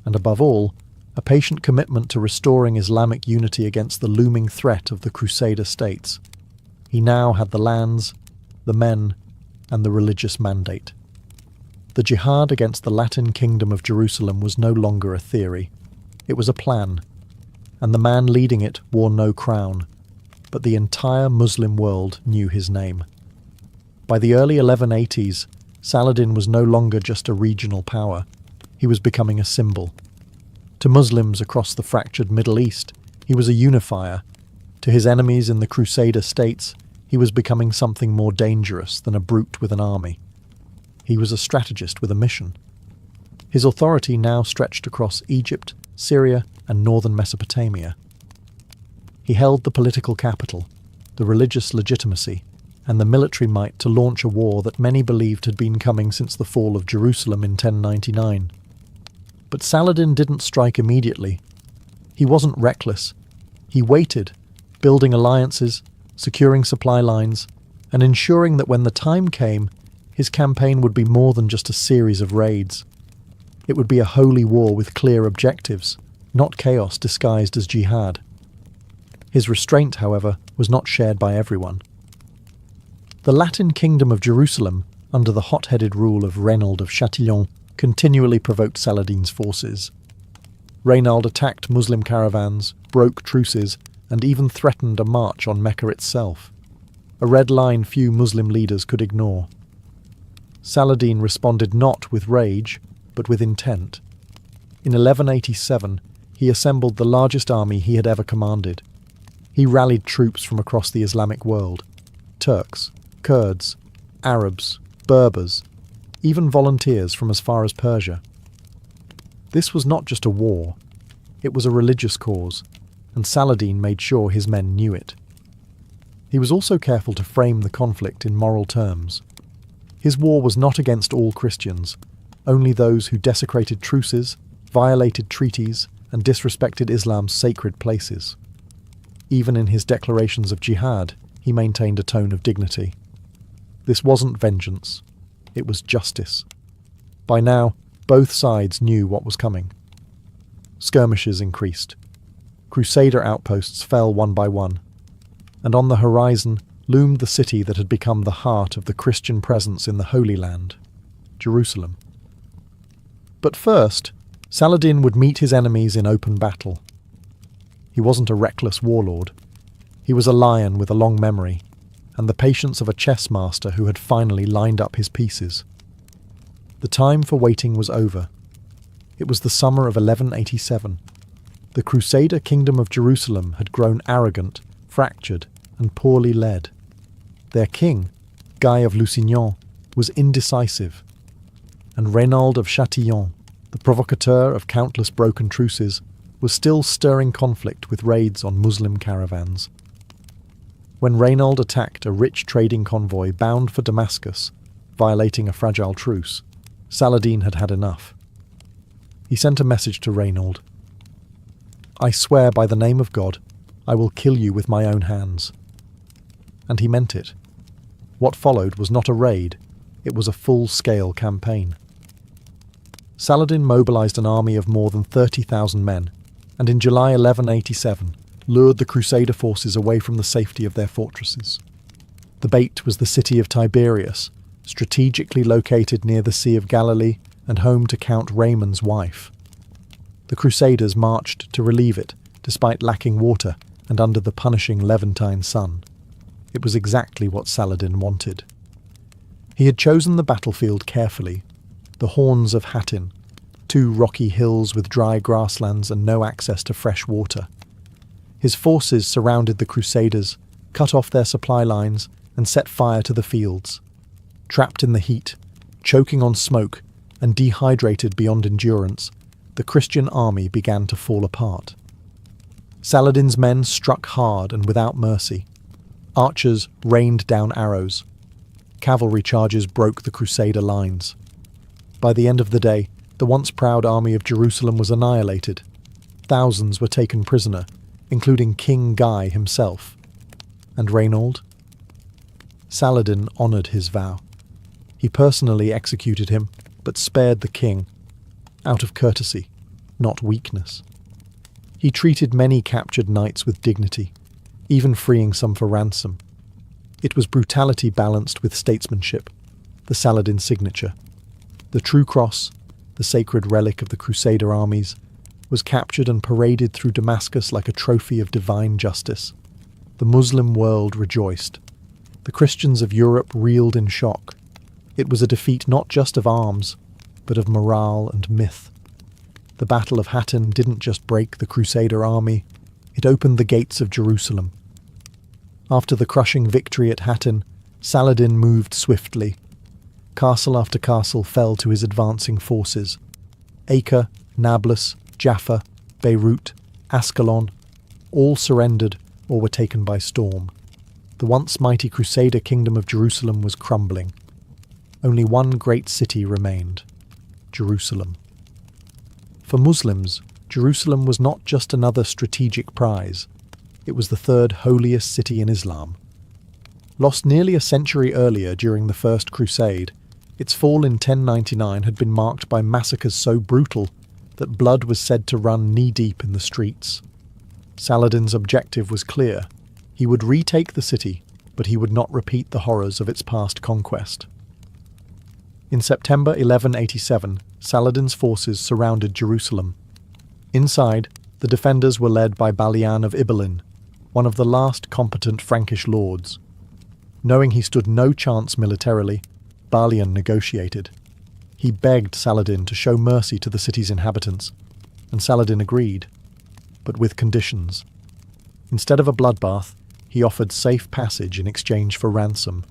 and above all, a patient commitment to restoring Islamic unity against the looming threat of the Crusader states. He now had the lands, the men, and the religious mandate. The jihad against the Latin kingdom of Jerusalem was no longer a theory. It was a plan, and the man leading it wore no crown, but the entire Muslim world knew his name. By the early 1180s, Saladin was no longer just a regional power. He was becoming a symbol. To Muslims across the fractured Middle East, he was a unifier. To his enemies in the Crusader states, he was becoming something more dangerous than a brute with an army. He was a strategist with a mission. His authority now stretched across Egypt, Syria, and northern Mesopotamia. He held the political capital, the religious legitimacy, and the military might to launch a war that many believed had been coming since the fall of Jerusalem in 1099. But Saladin didn't strike immediately. He wasn't reckless. He waited, building alliances, securing supply lines, and ensuring that when the time came, his campaign would be more than just a series of raids. It would be a holy war with clear objectives, not chaos disguised as jihad. His restraint, however, was not shared by everyone. The Latin kingdom of Jerusalem, under the hot-headed rule of Reynald of Châtillon, continually provoked Saladin's forces. Reynald attacked Muslim caravans, broke truces, and even threatened a march on Mecca itself, a red line few Muslim leaders could ignore. Saladin responded not with rage, but with intent. In 1187, he assembled the largest army he had ever commanded. He rallied troops from across the Islamic world: Turks, Kurds, Arabs, Berbers, even volunteers from as far as Persia. This was not just a war, it was a religious cause, and Saladin made sure his men knew it. He was also careful to frame the conflict in moral terms. His war was not against all Christians, only those who desecrated truces, violated treaties, and disrespected Islam's sacred places. Even in his declarations of jihad, he maintained a tone of dignity. This wasn't vengeance, it was justice. By now, both sides knew what was coming. Skirmishes increased. Crusader outposts fell one by one, and on the horizon loomed the city that had become the heart of the Christian presence in the Holy Land, Jerusalem. But first, Saladin would meet his enemies in open battle. He wasn't a reckless warlord. He was a lion with a long memory, and the patience of a chess master who had finally lined up his pieces. The time for waiting was over. It was the summer of 1187. The Crusader kingdom of Jerusalem had grown arrogant, fractured, and poorly led. Their king, Guy of Lusignan, was indecisive, and Reynald of Châtillon, the provocateur of countless broken truces, was still stirring conflict with raids on Muslim caravans. When Reynald attacked a rich trading convoy bound for Damascus, violating a fragile truce, Saladin had had enough. He sent a message to Reynald. "I swear by the name of God, I will kill you with my own hands." And he meant it. What followed was not a raid, it was a full-scale campaign. Saladin mobilized an army of more than 30,000 men, and in July 1187 lured the Crusader forces away from the safety of their fortresses. The bait was the city of Tiberias, strategically located near the Sea of Galilee and home to Count Raymond's wife. The Crusaders marched to relieve it, despite lacking water and under the punishing Levantine sun. It was exactly what Saladin wanted. He had chosen the battlefield carefully. The Horns of Hattin, 2 rocky hills with dry grasslands and no access to fresh water. His forces surrounded the Crusaders, cut off their supply lines, and set fire to the fields. Trapped in the heat, choking on smoke, and dehydrated beyond endurance, the Christian army began to fall apart. Saladin's men struck hard and without mercy. Archers rained down arrows. Cavalry charges broke the Crusader lines. By the end of the day, the once proud army of Jerusalem was annihilated. Thousands were taken prisoner, including King Guy himself. And Reynald? Saladin honoured his vow. He personally executed him, but spared the king, out of courtesy, not weakness. He treated many captured knights with dignity, even freeing some for ransom. It was brutality balanced with statesmanship, the Saladin signature. The true cross, the sacred relic of the Crusader armies, was captured and paraded through Damascus like a trophy of divine justice. The Muslim world rejoiced. The Christians of Europe reeled in shock. It was a defeat not just of arms, but of morale and myth. The Battle of Hattin didn't just break the Crusader army, it opened the gates of Jerusalem. After the crushing victory at Hattin, Saladin moved swiftly. Castle after castle fell to his advancing forces. Acre, Nablus, Jaffa, Beirut, Ascalon, all surrendered or were taken by storm. The once mighty Crusader kingdom of Jerusalem was crumbling. Only one great city remained, Jerusalem. For Muslims, Jerusalem was not just another strategic prize. It was the third holiest city in Islam. Lost nearly a century earlier during the First Crusade, its fall in 1099 had been marked by massacres so brutal that blood was said to run knee-deep in the streets. Saladin's objective was clear. He would retake the city, but he would not repeat the horrors of its past conquest. In September 1187, Saladin's forces surrounded Jerusalem. Inside, the defenders were led by Balian of Ibelin, one of the last competent Frankish lords. Knowing he stood no chance militarily, Balian negotiated. He begged Saladin to show mercy to the city's inhabitants, and Saladin agreed, but with conditions. Instead of a bloodbath, he offered safe passage in exchange for ransom.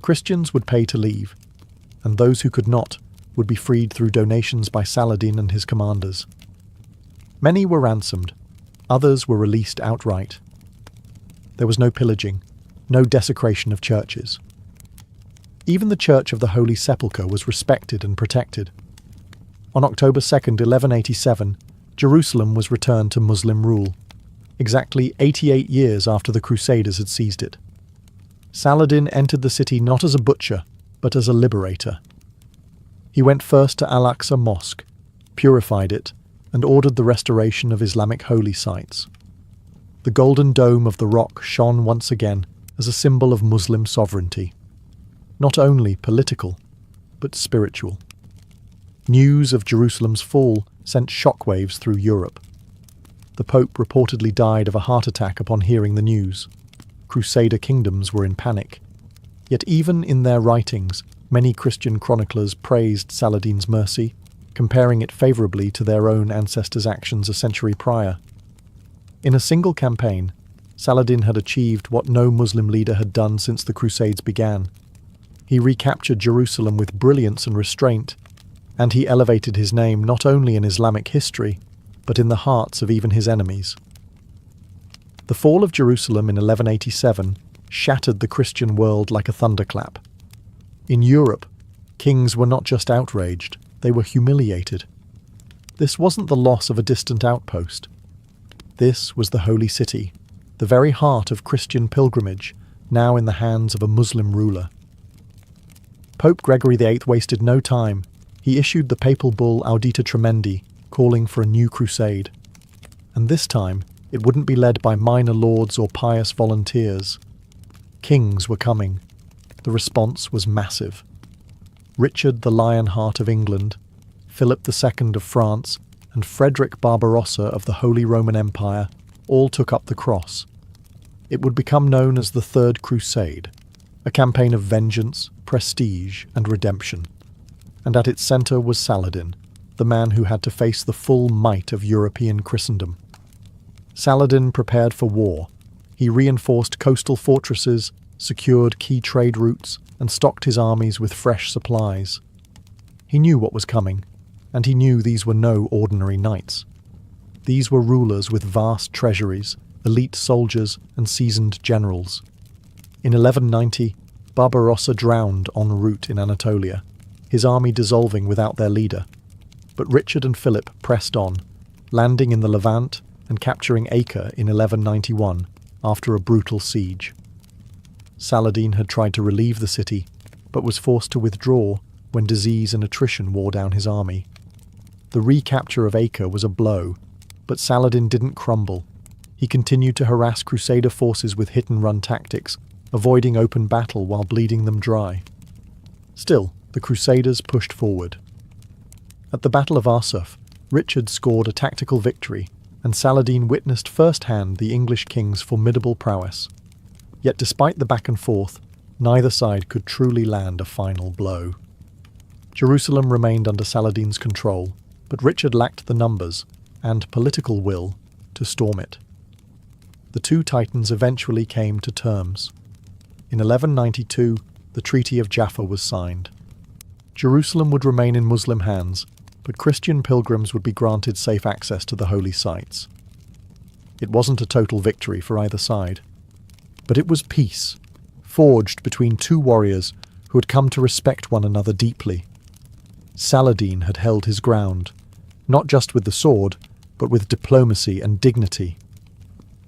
Christians would pay to leave, and those who could not would be freed through donations by Saladin and his commanders. Many were ransomed, others were released outright. There was no pillaging, no desecration of churches. Even the Church of the Holy Sepulchre was respected and protected. On October 2nd, 1187, Jerusalem was returned to Muslim rule, exactly 88 years after the Crusaders had seized it. Saladin entered the city not as a butcher, but as a liberator. He went first to Al-Aqsa Mosque, purified it, and ordered the restoration of Islamic holy sites. The golden dome of the rock shone once again as a symbol of Muslim sovereignty, not only political, but spiritual. News of Jerusalem's fall sent shockwaves through Europe. The Pope reportedly died of a heart attack upon hearing the news. Crusader kingdoms were in panic. Yet even in their writings, many Christian chroniclers praised Saladin's mercy, comparing it favourably to their own ancestors' actions a century prior. In a single campaign, Saladin had achieved what no Muslim leader had done since the Crusades began. He recaptured Jerusalem with brilliance and restraint, and he elevated his name not only in Islamic history, but in the hearts of even his enemies. The fall of Jerusalem in 1187 shattered the Christian world like a thunderclap. In Europe, kings were not just outraged, they were humiliated. This wasn't the loss of a distant outpost. This was the Holy City, the very heart of Christian pilgrimage, now in the hands of a Muslim ruler. Pope Gregory VIII wasted no time. He issued the papal bull Audita Tremendi, calling for a new crusade. And this time, it wouldn't be led by minor lords or pious volunteers. Kings were coming. The response was massive. Richard the Lionheart of England, Philip II of France, and Frederick Barbarossa of the Holy Roman Empire all took up the cross. It would become known as the Third Crusade, a campaign of vengeance, prestige, and redemption. And at its centre was Saladin, the man who had to face the full might of European Christendom. Saladin prepared for war. He reinforced coastal fortresses, secured key trade routes, and stocked his armies with fresh supplies. He knew what was coming, and he knew these were no ordinary knights. These were rulers with vast treasuries, elite soldiers, and seasoned generals. In 1190, Barbarossa drowned en route in Anatolia, his army dissolving without their leader. But Richard and Philip pressed on, landing in the Levant and capturing Acre in 1191 after a brutal siege. Saladin had tried to relieve the city, but was forced to withdraw when disease and attrition wore down his army. The recapture of Acre was a blow, but Saladin didn't crumble. He continued to harass Crusader forces with hit-and-run tactics, avoiding open battle while bleeding them dry. Still, the Crusaders pushed forward. At the Battle of Arsuf, Richard scored a tactical victory, and Saladin witnessed firsthand the English king's formidable prowess. Yet despite the back and forth, neither side could truly land a final blow. Jerusalem remained under Saladin's control, but Richard lacked the numbers and political will to storm it. The two titans eventually came to terms. In 1192, the Treaty of Jaffa was signed. Jerusalem would remain in Muslim hands, but Christian pilgrims would be granted safe access to the holy sites. It wasn't a total victory for either side, but it was peace, forged between two warriors who had come to respect one another deeply. Saladin had held his ground, not just with the sword, but with diplomacy and dignity.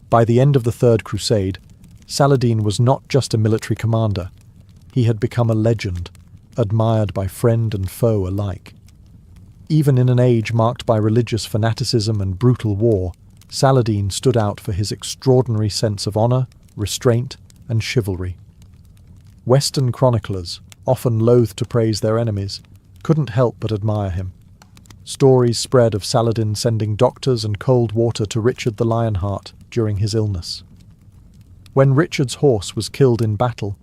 By the end of the Third Crusade, Saladin was not just a military commander. He had become a legend, admired by friend and foe alike. Even in an age marked by religious fanaticism and brutal war, Saladin stood out for his extraordinary sense of honour, restraint, and chivalry. Western chroniclers, often loath to praise their enemies, couldn't help but admire him. Stories spread of Saladin sending doctors and cold water to Richard the Lionheart during his illness. When Richard's horse was killed in battle,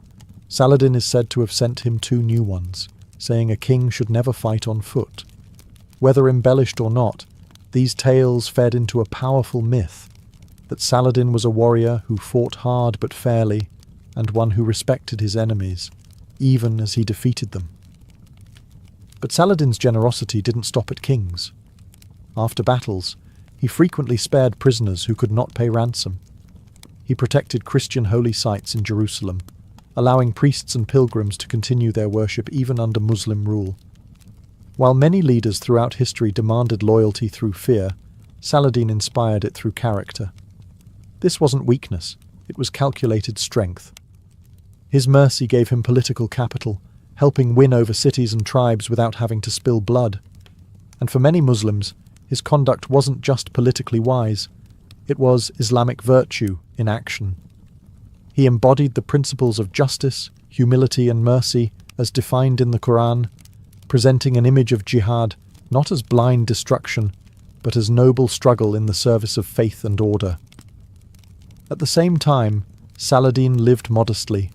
Saladin is said to have sent him 2 new ones, saying a king should never fight on foot. Whether embellished or not, these tales fed into a powerful myth that Saladin was a warrior who fought hard but fairly, and one who respected his enemies, even as he defeated them. But Saladin's generosity didn't stop at kings. After battles, he frequently spared prisoners who could not pay ransom. He protected Christian holy sites in Jerusalem, allowing priests and pilgrims to continue their worship even under Muslim rule. While many leaders throughout history demanded loyalty through fear, Saladin inspired it through character. This wasn't weakness, it was calculated strength. His mercy gave him political capital, helping win over cities and tribes without having to spill blood. And for many Muslims, his conduct wasn't just politically wise, it was Islamic virtue in action. He embodied the principles of justice, humility and mercy as defined in the Quran, presenting an image of jihad not as blind destruction, but as noble struggle in the service of faith and order. At the same time, Saladin lived modestly.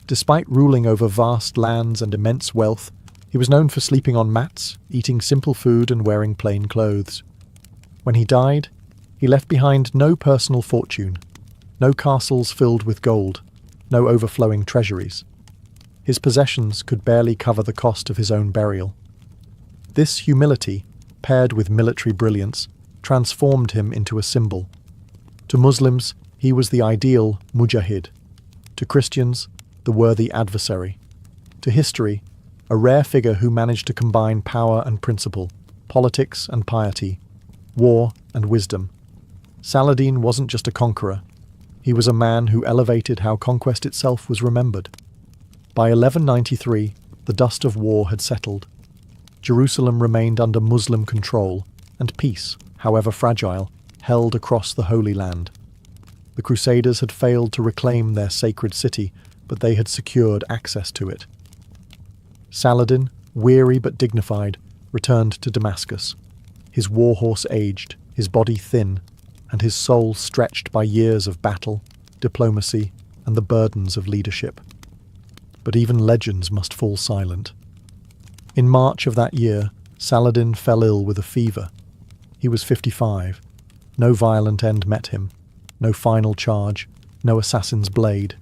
Despite ruling over vast lands and immense wealth, he was known for sleeping on mats, eating simple food and wearing plain clothes. When he died, he left behind no personal fortune, no castles filled with gold, no overflowing treasuries. His possessions could barely cover the cost of his own burial. This humility, paired with military brilliance, transformed him into a symbol. To Muslims, he was the ideal mujahid. To Christians, the worthy adversary. To history, a rare figure who managed to combine power and principle, politics and piety, war and wisdom. Saladin wasn't just a conqueror. He was a man who elevated how conquest itself was remembered. By 1193, the dust of war had settled. Jerusalem remained under Muslim control, and peace, however fragile, held across the Holy Land. The Crusaders had failed to reclaim their sacred city, but they had secured access to it. Saladin, weary but dignified, returned to Damascus. His warhorse aged, his body thin, and his soul stretched by years of battle, diplomacy, and the burdens of leadership. But even legends must fall silent. In March of that year, Saladin fell ill with a fever. He was 55. No violent end met him. No final charge. No assassin's blade.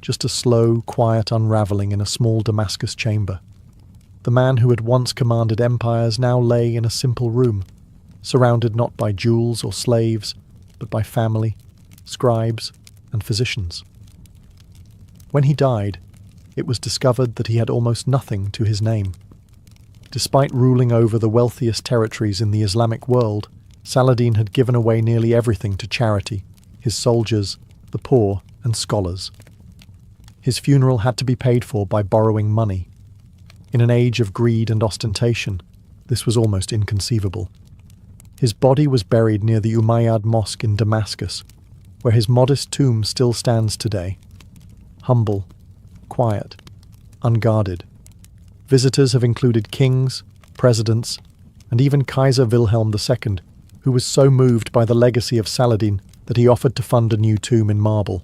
Just a slow, quiet unravelling in a small Damascus chamber. The man who had once commanded empires now lay in a simple room, surrounded not by jewels or slaves, but by family, scribes, and physicians. When he died, it was discovered that he had almost nothing to his name. Despite ruling over the wealthiest territories in the Islamic world, Saladin had given away nearly everything to charity, his soldiers, the poor, and scholars. His funeral had to be paid for by borrowing money. In an age of greed and ostentation, this was almost inconceivable. His body was buried near the Umayyad Mosque in Damascus, where his modest tomb still stands today. Humble, quiet, unguarded. Visitors have included kings, presidents, and even Kaiser Wilhelm II, who was so moved by the legacy of Saladin that he offered to fund a new tomb in marble.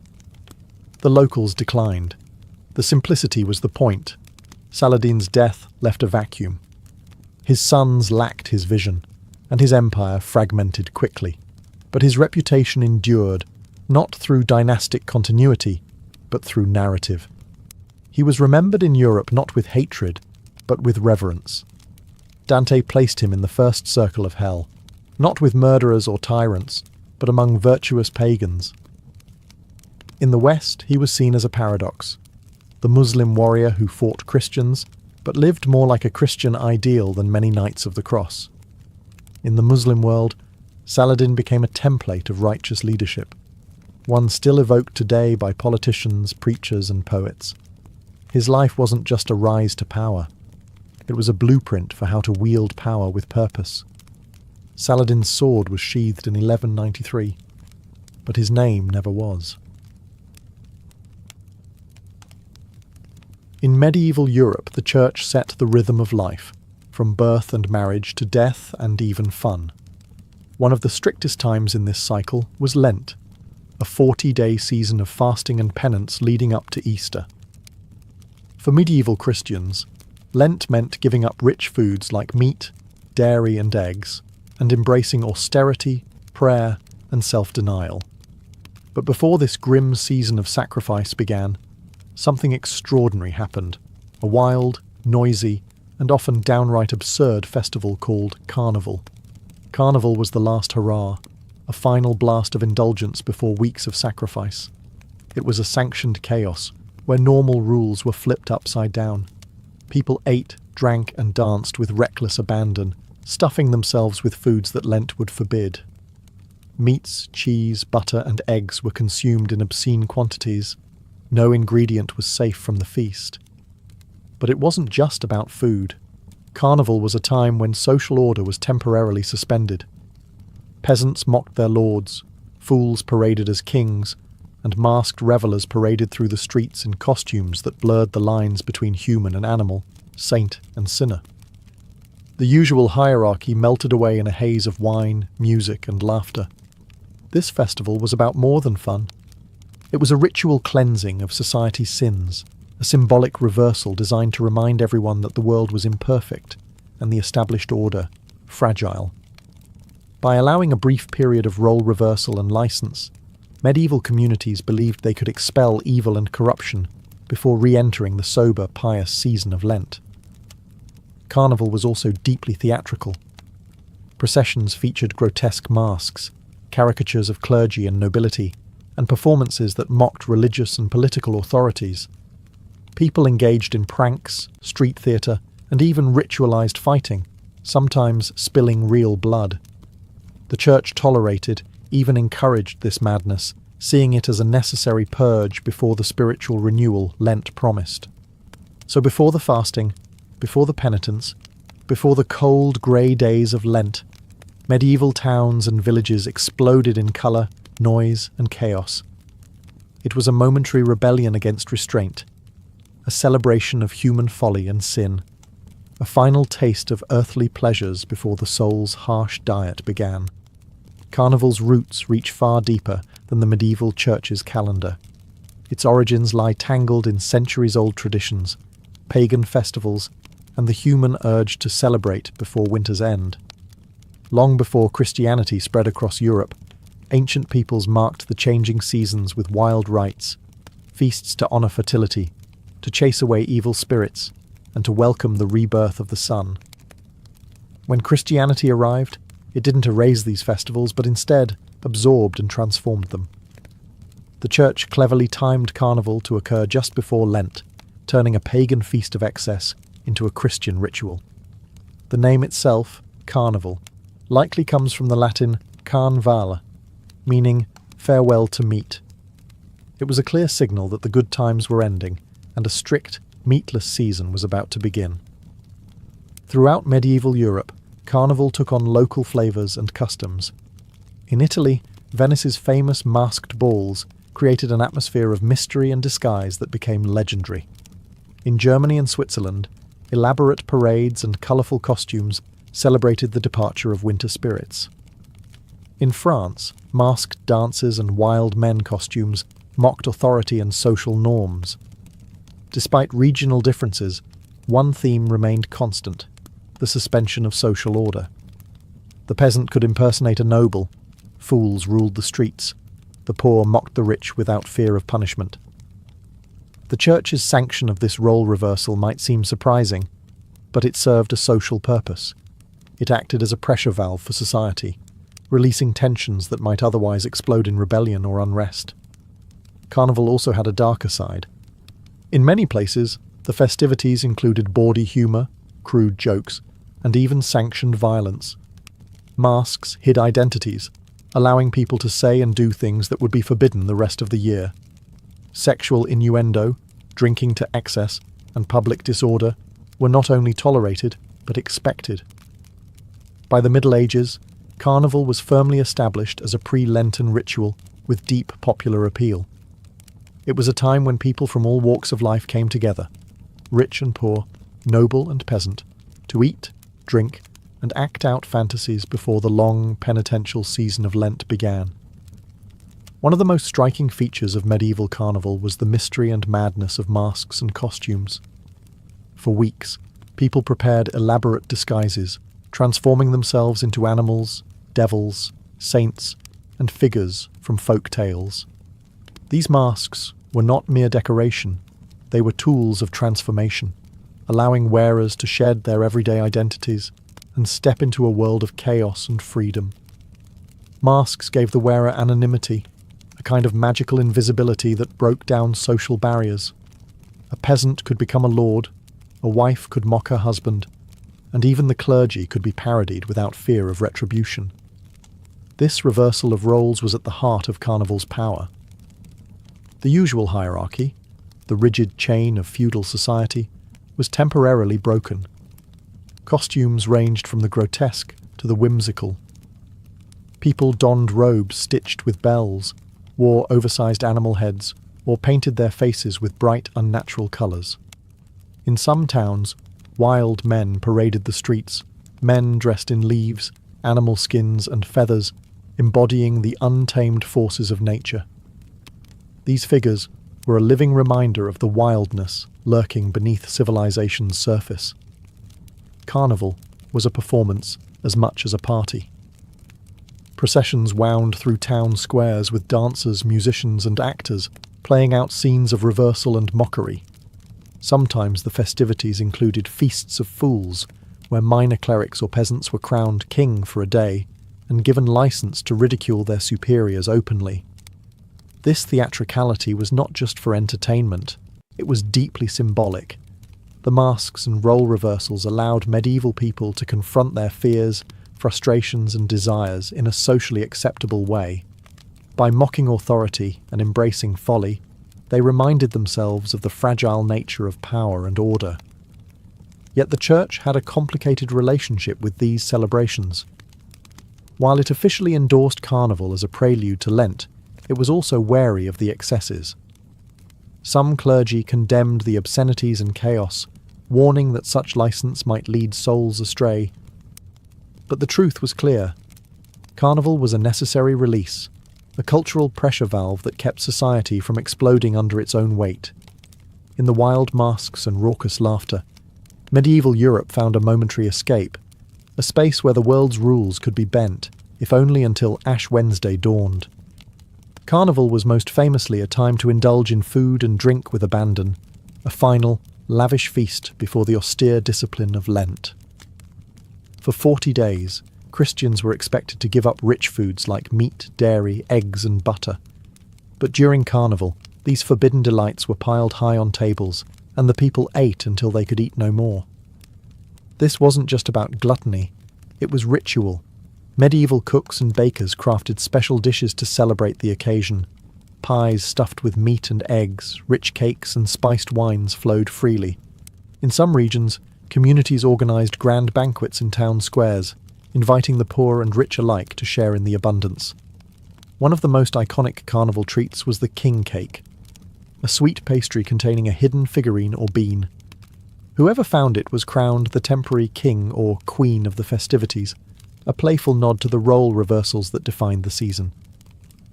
The locals declined. The simplicity was the point. Saladin's death left a vacuum. His sons lacked his vision, and his empire fragmented quickly. But his reputation endured, not through dynastic continuity, but through narrative. He was remembered in Europe not with hatred, but with reverence. Dante placed him in the first circle of hell, not with murderers or tyrants, but among virtuous pagans. In the West, he was seen as a paradox, the Muslim warrior who fought Christians, but lived more like a Christian ideal than many Knights of the Cross. In the Muslim world, Saladin became a template of righteous leadership, one still evoked today by politicians, preachers, and poets. His life wasn't just a rise to power. It was a blueprint for how to wield power with purpose. Saladin's sword was sheathed in 1193, but his name never was. In medieval Europe, the church set the rhythm of life, from birth and marriage to death and even fun. One of the strictest times in this cycle was Lent, a 40-day season of fasting and penance leading up to Easter. For medieval Christians, Lent meant giving up rich foods like meat, dairy and eggs, and embracing austerity, prayer, and self-denial. But before this grim season of sacrifice began, something extraordinary happened. A wild, noisy, and often downright absurd festival called Carnival. Carnival was the last hurrah, a final blast of indulgence before weeks of sacrifice. It was a sanctioned chaos, where normal rules were flipped upside down. People ate, drank, and danced with reckless abandon, stuffing themselves with foods that Lent would forbid. Meats, cheese, butter, and eggs were consumed in obscene quantities. No ingredient was safe from the feast. But it wasn't just about food. Carnival was a time when social order was temporarily suspended. Peasants mocked their lords, fools paraded as kings, and masked revelers paraded through the streets in costumes that blurred the lines between human and animal, saint and sinner. The usual hierarchy melted away in a haze of wine, music, and laughter. This festival was about more than fun. It was a ritual cleansing of society's sins, a symbolic reversal designed to remind everyone that the world was imperfect and the established order fragile. By allowing a brief period of role reversal and license, medieval communities believed they could expel evil and corruption before re-entering the sober, pious season of Lent. Carnival was also deeply theatrical. Processions featured grotesque masks, caricatures of clergy and nobility, and performances that mocked religious and political authorities. People engaged in pranks, street theatre, and even ritualized fighting, sometimes spilling real blood. The church tolerated, even encouraged this madness, seeing it as a necessary purge before the spiritual renewal Lent promised. So before the fasting, before the penitence, before the cold, grey days of Lent, medieval towns and villages exploded in colour, noise, and chaos. It was a momentary rebellion against restraint, a celebration of human folly and sin, a final taste of earthly pleasures before the soul's harsh diet began. Carnival's roots reach far deeper than the medieval church's calendar. Its origins lie tangled in centuries-old traditions, pagan festivals, and the human urge to celebrate before winter's end. Long before Christianity spread across Europe, ancient peoples marked the changing seasons with wild rites, feasts to honor fertility, to chase away evil spirits, and to welcome the rebirth of the sun. When Christianity arrived, it didn't erase these festivals, but instead absorbed and transformed them. The church cleverly timed Carnival to occur just before Lent, turning a pagan feast of excess into a Christian ritual. The name itself, Carnival, likely comes from the Latin carnvale, meaning farewell to meat. It was a clear signal that the good times were ending, and a strict, meatless season was about to begin. Throughout medieval Europe, Carnival took on local flavours and customs. In Italy, Venice's famous masked balls created an atmosphere of mystery and disguise that became legendary. In Germany and Switzerland, elaborate parades and colourful costumes celebrated the departure of winter spirits. In France, masked dances and wild men costumes mocked authority and social norms. Despite regional differences, one theme remained constant: the suspension of social order. The peasant could impersonate a noble, fools ruled the streets, the poor mocked the rich without fear of punishment. The church's sanction of this role reversal might seem surprising, but it served a social purpose. It acted as a pressure valve for society, releasing tensions that might otherwise explode in rebellion or unrest. Carnival also had a darker side. In many places, the festivities included bawdy humour, crude jokes, and even sanctioned violence. Masks hid identities, allowing people to say and do things that would be forbidden the rest of the year. Sexual innuendo, drinking to excess, and public disorder were not only tolerated, but expected. By the Middle Ages, Carnival was firmly established as a pre-Lenten ritual with deep popular appeal. It was a time when people from all walks of life came together, rich and poor, noble and peasant, to eat, drink, and act out fantasies before the long, penitential season of Lent began. One of the most striking features of medieval Carnival was the mystery and madness of masks and costumes. For weeks, people prepared elaborate disguises, transforming themselves into animals, devils, saints, and figures from folk tales. These masks were not mere decoration, they were tools of transformation. allowing wearers to shed their everyday identities and step into a world of chaos and freedom. Masks gave the wearer anonymity, a kind of magical invisibility that broke down social barriers. A peasant could become a lord, a wife could mock her husband, and even the clergy could be parodied without fear of retribution. This reversal of roles was at the heart of Carnival's power. The usual hierarchy, the rigid chain of feudal society, was temporarily broken. Costumes ranged from the grotesque to the whimsical. People donned robes stitched with bells, wore oversized animal heads, or painted their faces with bright, unnatural colours. In some towns, wild men paraded the streets, men dressed in leaves, animal skins, and feathers, embodying the untamed forces of nature. These figures were a living reminder of the wildness lurking beneath civilization's surface. Carnival was a performance as much as a party. Processions wound through town squares with dancers, musicians, and actors playing out scenes of reversal and mockery. Sometimes the festivities included feasts of fools, where minor clerics or peasants were crowned king for a day and given license to ridicule their superiors openly. This theatricality was not just for entertainment, it was deeply symbolic. The masks and role reversals allowed medieval people to confront their fears, frustrations, and desires in a socially acceptable way. By mocking authority and embracing folly, they reminded themselves of the fragile nature of power and order. Yet the Church had a complicated relationship with these celebrations. While it officially endorsed Carnival as a prelude to Lent, it was also wary of the excesses. Some clergy condemned the obscenities and chaos, warning that such license might lead souls astray. But the truth was clear. Carnival was a necessary release, a cultural pressure valve that kept society from exploding under its own weight. In the wild masks and raucous laughter, medieval Europe found a momentary escape, a space where the world's rules could be bent, if only until Ash Wednesday dawned. Carnival was most famously a time to indulge in food and drink with abandon, a final, lavish feast before the austere discipline of Lent. For 40 days, Christians were expected to give up rich foods like meat, dairy, eggs, and butter. But during Carnival, these forbidden delights were piled high on tables, and the people ate until they could eat no more. This wasn't just about gluttony, it was ritual. Medieval cooks and bakers crafted special dishes to celebrate the occasion. Pies stuffed with meat and eggs, rich cakes and spiced wines flowed freely. In some regions, communities organised grand banquets in town squares, inviting the poor and rich alike to share in the abundance. One of the most iconic carnival treats was the king cake, a sweet pastry containing a hidden figurine or bean. Whoever found it was crowned the temporary king or queen of the festivities, a playful nod to the role reversals that defined the season.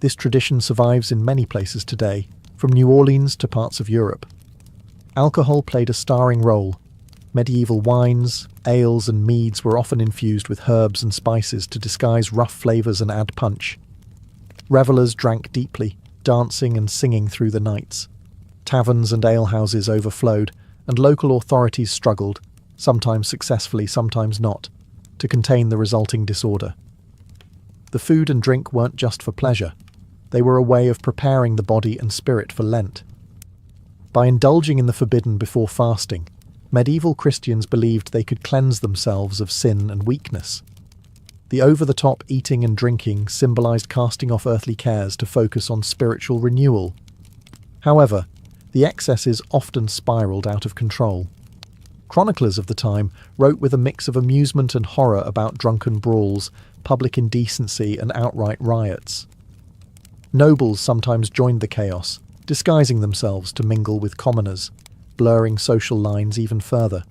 This tradition survives in many places today, from New Orleans to parts of Europe. Alcohol played a starring role. Medieval wines, ales, and meads were often infused with herbs and spices to disguise rough flavours and add punch. Revellers drank deeply, dancing and singing through the nights. Taverns and alehouses overflowed, and local authorities struggled, sometimes successfully, sometimes not, to contain the resulting disorder. The food and drink weren't just for pleasure. They were a way of preparing the body and spirit for Lent. By indulging in the forbidden before fasting, medieval Christians believed they could cleanse themselves of sin and weakness. The over-the-top eating and drinking symbolized casting off earthly cares to focus on spiritual renewal. However, the excesses often spiraled out of control. Chroniclers of the time wrote with a mix of amusement and horror about drunken brawls, public indecency, and outright riots. Nobles sometimes joined the chaos, disguising themselves to mingle with commoners, blurring social lines even further.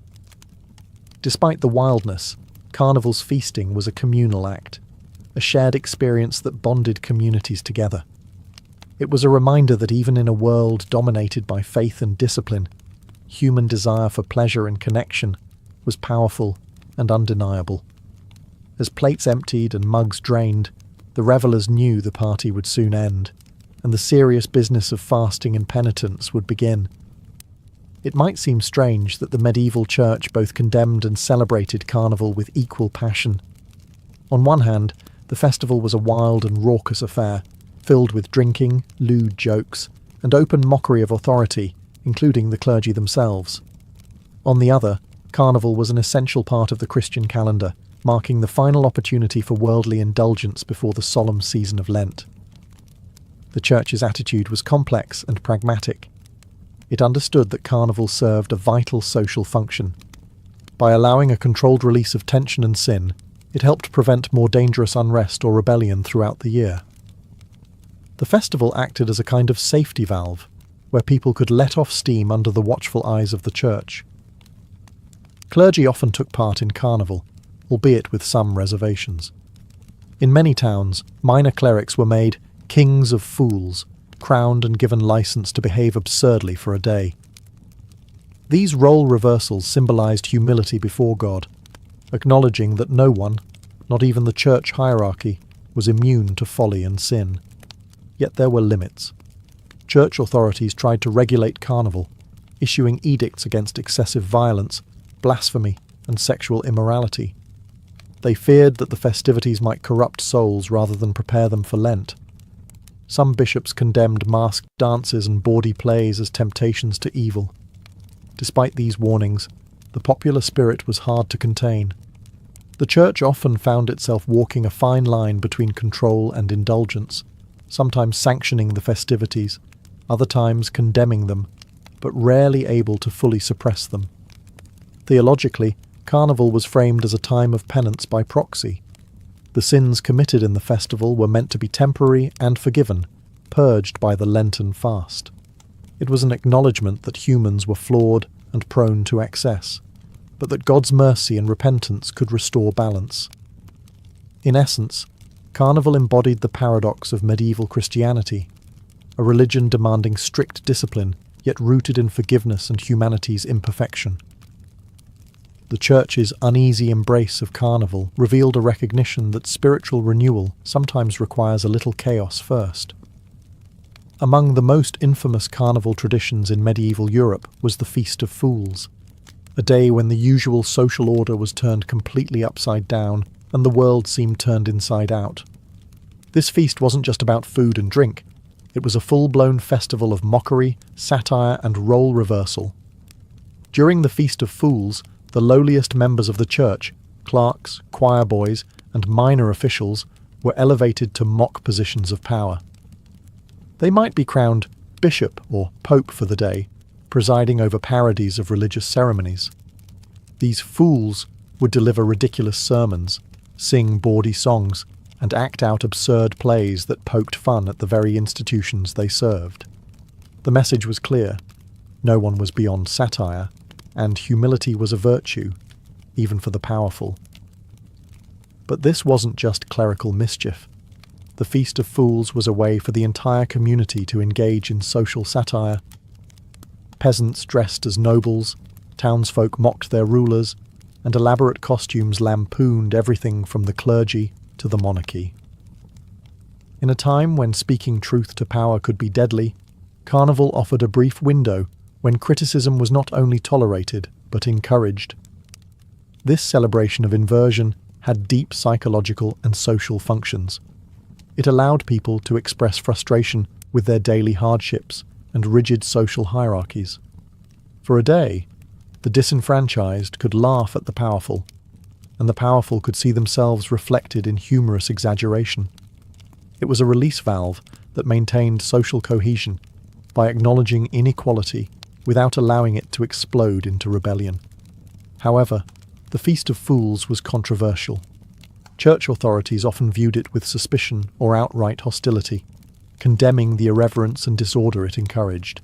Despite the wildness, Carnival's feasting was a communal act, a shared experience that bonded communities together. It was a reminder that even in a world dominated by faith and discipline, human desire for pleasure and connection was powerful and undeniable. As plates emptied and mugs drained, the revellers knew the party would soon end, and the serious business of fasting and penitence would begin. It might seem strange that the medieval church both condemned and celebrated carnival with equal passion. On one hand, the festival was a wild and raucous affair, filled with drinking, lewd jokes, and open mockery of authority, including the clergy themselves. On the other, carnival was an essential part of the Christian calendar, marking the final opportunity for worldly indulgence before the solemn season of Lent. The church's attitude was complex and pragmatic. It understood that carnival served a vital social function. By allowing a controlled release of tension and sin, it helped prevent more dangerous unrest or rebellion throughout the year. The festival acted as a kind of safety valve, where people could let off steam under the watchful eyes of the church. Clergy often took part in carnival, albeit with some reservations. In many towns, minor clerics were made kings of fools, crowned and given license to behave absurdly for a day. These role reversals symbolized humility before God, acknowledging that no one, not even the church hierarchy, was immune to folly and sin. Yet there were limits. Church authorities tried to regulate carnival, issuing edicts against excessive violence, blasphemy, and sexual immorality. They feared that the festivities might corrupt souls rather than prepare them for Lent. Some bishops condemned masked dances and bawdy plays as temptations to evil. Despite these warnings, the popular spirit was hard to contain. The church often found itself walking a fine line between control and indulgence, sometimes sanctioning the festivities, other times condemning them, but rarely able to fully suppress them. Theologically, carnival was framed as a time of penance by proxy. The sins committed in the festival were meant to be temporary and forgiven, purged by the Lenten fast. It was an acknowledgement that humans were flawed and prone to excess, but that God's mercy and repentance could restore balance. In essence, carnival embodied the paradox of medieval Christianity, a religion demanding strict discipline, yet rooted in forgiveness and humanity's imperfection. The Church's uneasy embrace of carnival revealed a recognition that spiritual renewal sometimes requires a little chaos first. Among the most infamous carnival traditions in medieval Europe was the Feast of Fools, a day when the usual social order was turned completely upside down and the world seemed turned inside out. This feast wasn't just about food and drink, it was a full-blown festival of mockery, satire, and role reversal. During the Feast of Fools, the lowliest members of the church, clerks, choir boys, and minor officials, were elevated to mock positions of power. They might be crowned bishop or pope for the day, presiding over parodies of religious ceremonies. These fools would deliver ridiculous sermons, sing bawdy songs, and act out absurd plays that poked fun at the very institutions they served. The message was clear: no one was beyond satire, and humility was a virtue, even for the powerful. But this wasn't just clerical mischief. The Feast of Fools was a way for the entire community to engage in social satire. Peasants dressed as nobles, townsfolk mocked their rulers, and elaborate costumes lampooned everything from the clergy to the monarchy. In a time when speaking truth to power could be deadly, carnival offered a brief window when criticism was not only tolerated, but encouraged. This celebration of inversion had deep psychological and social functions. It allowed people to express frustration with their daily hardships and rigid social hierarchies. For a day, the disenfranchised could laugh at the powerful, and the powerful could see themselves reflected in humorous exaggeration. It was a release valve that maintained social cohesion by acknowledging inequality without allowing it to explode into rebellion. However, the Feast of Fools was controversial. Church authorities often viewed it with suspicion or outright hostility, condemning the irreverence and disorder it encouraged.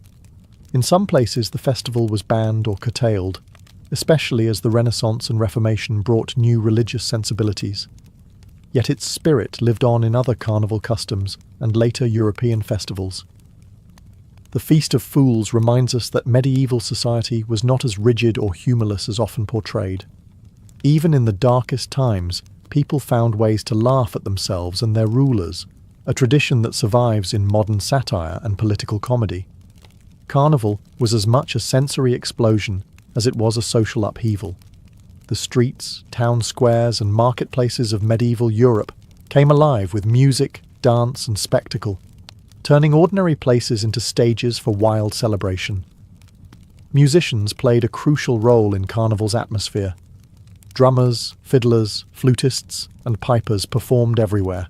In some places, the festival was banned or curtailed, especially as the Renaissance and Reformation brought new religious sensibilities. Yet its spirit lived on in other carnival customs and later European festivals. The Feast of Fools reminds us that medieval society was not as rigid or humorless as often portrayed. Even in the darkest times, people found ways to laugh at themselves and their rulers, a tradition that survives in modern satire and political comedy. Carnival was as much a sensory explosion as it was a social upheaval. The streets, town squares, and marketplaces of medieval Europe came alive with music, dance, and spectacle, turning ordinary places into stages for wild celebration. Musicians played a crucial role in Carnival's atmosphere. Drummers, fiddlers, flutists, and pipers performed everywhere,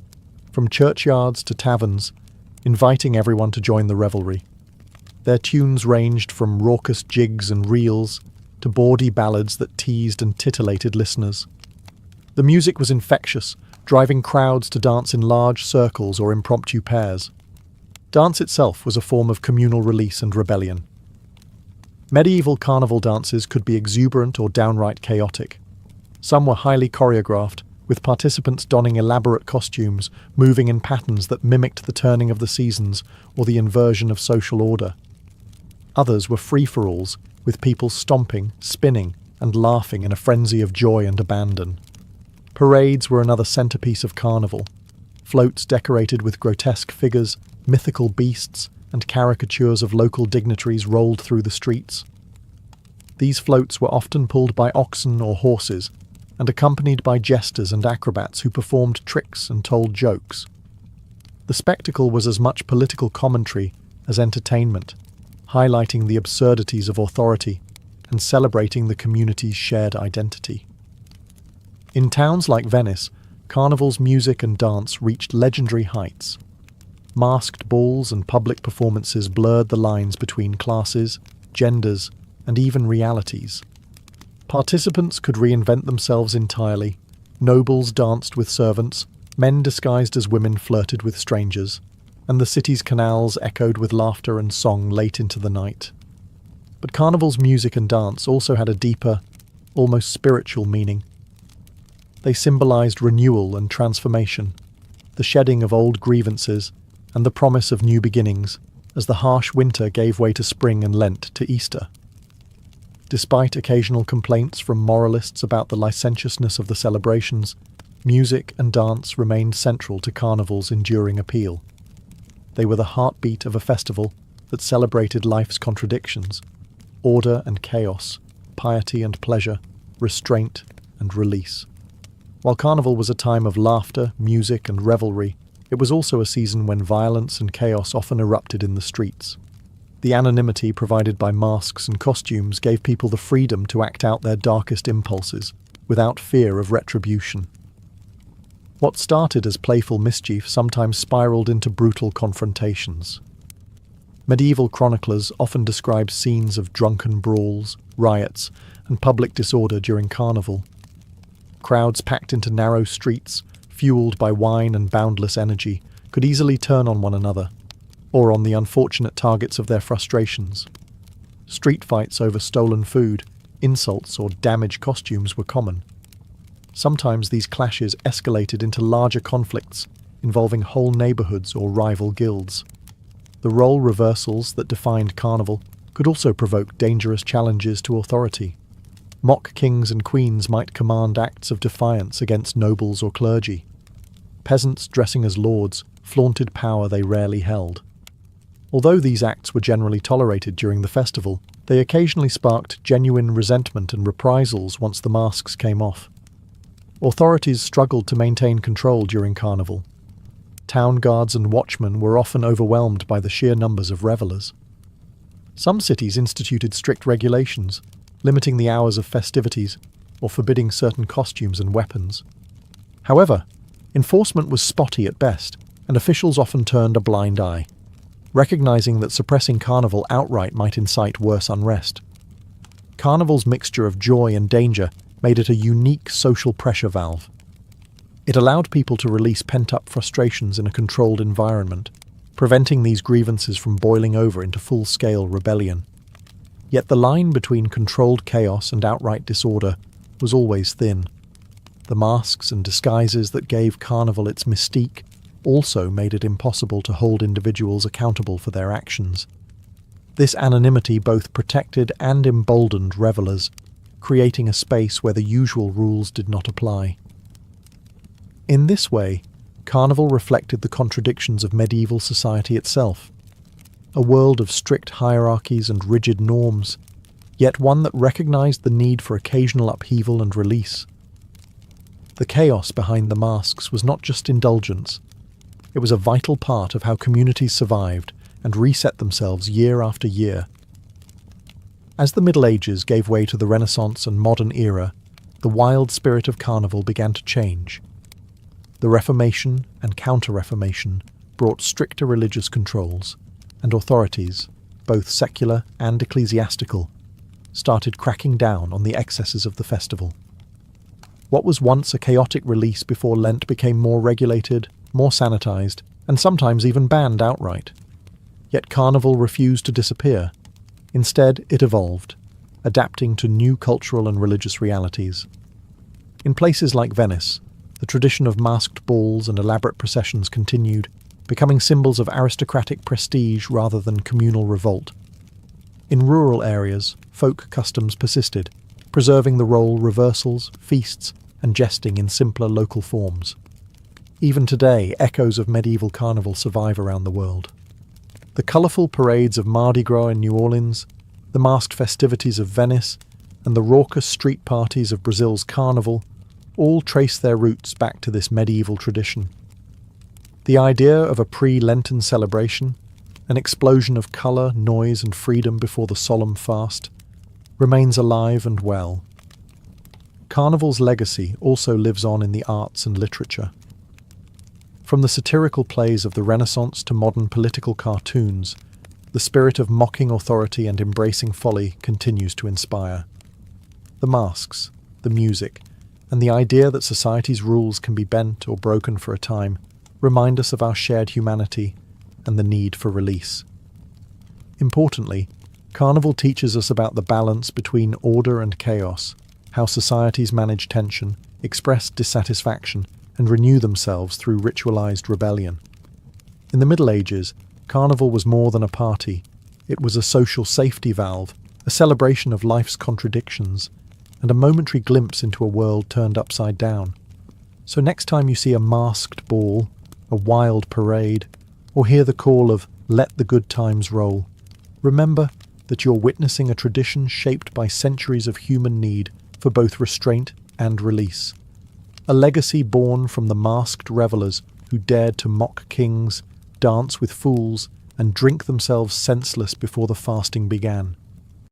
from churchyards to taverns, inviting everyone to join the revelry. Their tunes ranged from raucous jigs and reels to bawdy ballads that teased and titillated listeners. The music was infectious, driving crowds to dance in large circles or impromptu pairs. Dance itself was a form of communal release and rebellion. Medieval carnival dances could be exuberant or downright chaotic. Some were highly choreographed, with participants donning elaborate costumes, moving in patterns that mimicked the turning of the seasons or the inversion of social order. Others were free-for-alls, with people stomping, spinning, and laughing in a frenzy of joy and abandon. Parades were another centerpiece of carnival. Floats decorated with grotesque figures, mythical beasts, and caricatures of local dignitaries rolled through the streets. These floats were often pulled by oxen or horses, and accompanied by jesters and acrobats who performed tricks and told jokes. The spectacle was as much political commentary as entertainment, highlighting the absurdities of authority and celebrating the community's shared identity. In towns like Venice, Carnival's music and dance reached legendary heights. Masked balls and public performances blurred the lines between classes, genders, and even realities. Participants could reinvent themselves entirely. Nobles danced with servants, men disguised as women flirted with strangers, and the city's canals echoed with laughter and song late into the night. But Carnival's music and dance also had a deeper, almost spiritual meaning. They symbolized renewal and transformation, the shedding of old grievances, and the promise of new beginnings, as the harsh winter gave way to spring and Lent to Easter. Despite occasional complaints from moralists about the licentiousness of the celebrations, music and dance remained central to Carnival's enduring appeal. They were the heartbeat of a festival that celebrated life's contradictions, order and chaos, piety and pleasure, restraint and release. While Carnival was a time of laughter, music, and revelry, it was also a season when violence and chaos often erupted in the streets. The anonymity provided by masks and costumes gave people the freedom to act out their darkest impulses, without fear of retribution. What started as playful mischief sometimes spiraled into brutal confrontations. Medieval chroniclers often describe scenes of drunken brawls, riots, and public disorder during Carnival. Crowds packed into narrow streets, fueled by wine and boundless energy, could easily turn on one another, or on the unfortunate targets of their frustrations. Street fights over stolen food, insults, or damaged costumes were common. Sometimes these clashes escalated into larger conflicts, involving whole neighborhoods or rival guilds. The role reversals that defined Carnival could also provoke dangerous challenges to authority. Mock kings and queens might command acts of defiance against nobles or clergy. Peasants dressing as lords flaunted power they rarely held. Although these acts were generally tolerated during the festival, they occasionally sparked genuine resentment and reprisals once the masks came off. Authorities struggled to maintain control during Carnival. Town guards and watchmen were often overwhelmed by the sheer numbers of revelers. Some cities instituted strict regulations, limiting the hours of festivities or forbidding certain costumes and weapons. However, enforcement was spotty at best, and officials often turned a blind eye, recognizing that suppressing Carnival outright might incite worse unrest. Carnival's mixture of joy and danger made it a unique social pressure valve. It allowed people to release pent-up frustrations in a controlled environment, preventing these grievances from boiling over into full-scale rebellion. Yet the line between controlled chaos and outright disorder was always thin. The masks and disguises that gave Carnival its mystique also made it impossible to hold individuals accountable for their actions. This anonymity both protected and emboldened revelers, creating a space where the usual rules did not apply. In this way, Carnival reflected the contradictions of medieval society itself. a world of strict hierarchies and rigid norms, yet one that recognized the need for occasional upheaval and release. The chaos behind the masks was not just indulgence. It was a vital part of how communities survived and reset themselves year after year. As the Middle Ages gave way to the Renaissance and modern era, the wild spirit of carnival began to change. The Reformation and Counter-Reformation brought stricter religious controls, and authorities, both secular and ecclesiastical, started cracking down on the excesses of the festival. What was once a chaotic release before Lent became more regulated, more sanitized, and sometimes even banned outright. Yet carnival refused to disappear. Instead, it evolved, adapting to new cultural and religious realities. In places like Venice, the tradition of masked balls and elaborate processions continued, becoming symbols of aristocratic prestige rather than communal revolt. In rural areas, folk customs persisted, preserving the role reversals, feasts, and jesting in simpler local forms. Even today, echoes of medieval carnival survive around the world. The colourful parades of Mardi Gras in New Orleans, the masked festivities of Venice, and the raucous street parties of Brazil's carnival all trace their roots back to this medieval tradition. The idea of a pre-Lenten celebration, an explosion of colour, noise and freedom before the solemn fast, remains alive and well. Carnival's legacy also lives on in the arts and literature. From the satirical plays of the Renaissance to modern political cartoons, the spirit of mocking authority and embracing folly continues to inspire. The masks, the music, and the idea that society's rules can be bent or broken for a time remind us of our shared humanity and the need for release. Importantly, Carnival teaches us about the balance between order and chaos, how societies manage tension, express dissatisfaction, and renew themselves through ritualized rebellion. In the Middle Ages, Carnival was more than a party. It was a social safety valve, a celebration of life's contradictions, and a momentary glimpse into a world turned upside down. So next time you see a masked ball, a wild parade, or hear the call of "Let the good times roll," remember that you're witnessing a tradition shaped by centuries of human need for both restraint and release. A legacy born from the masked revelers who dared to mock kings, dance with fools, and drink themselves senseless before the fasting began.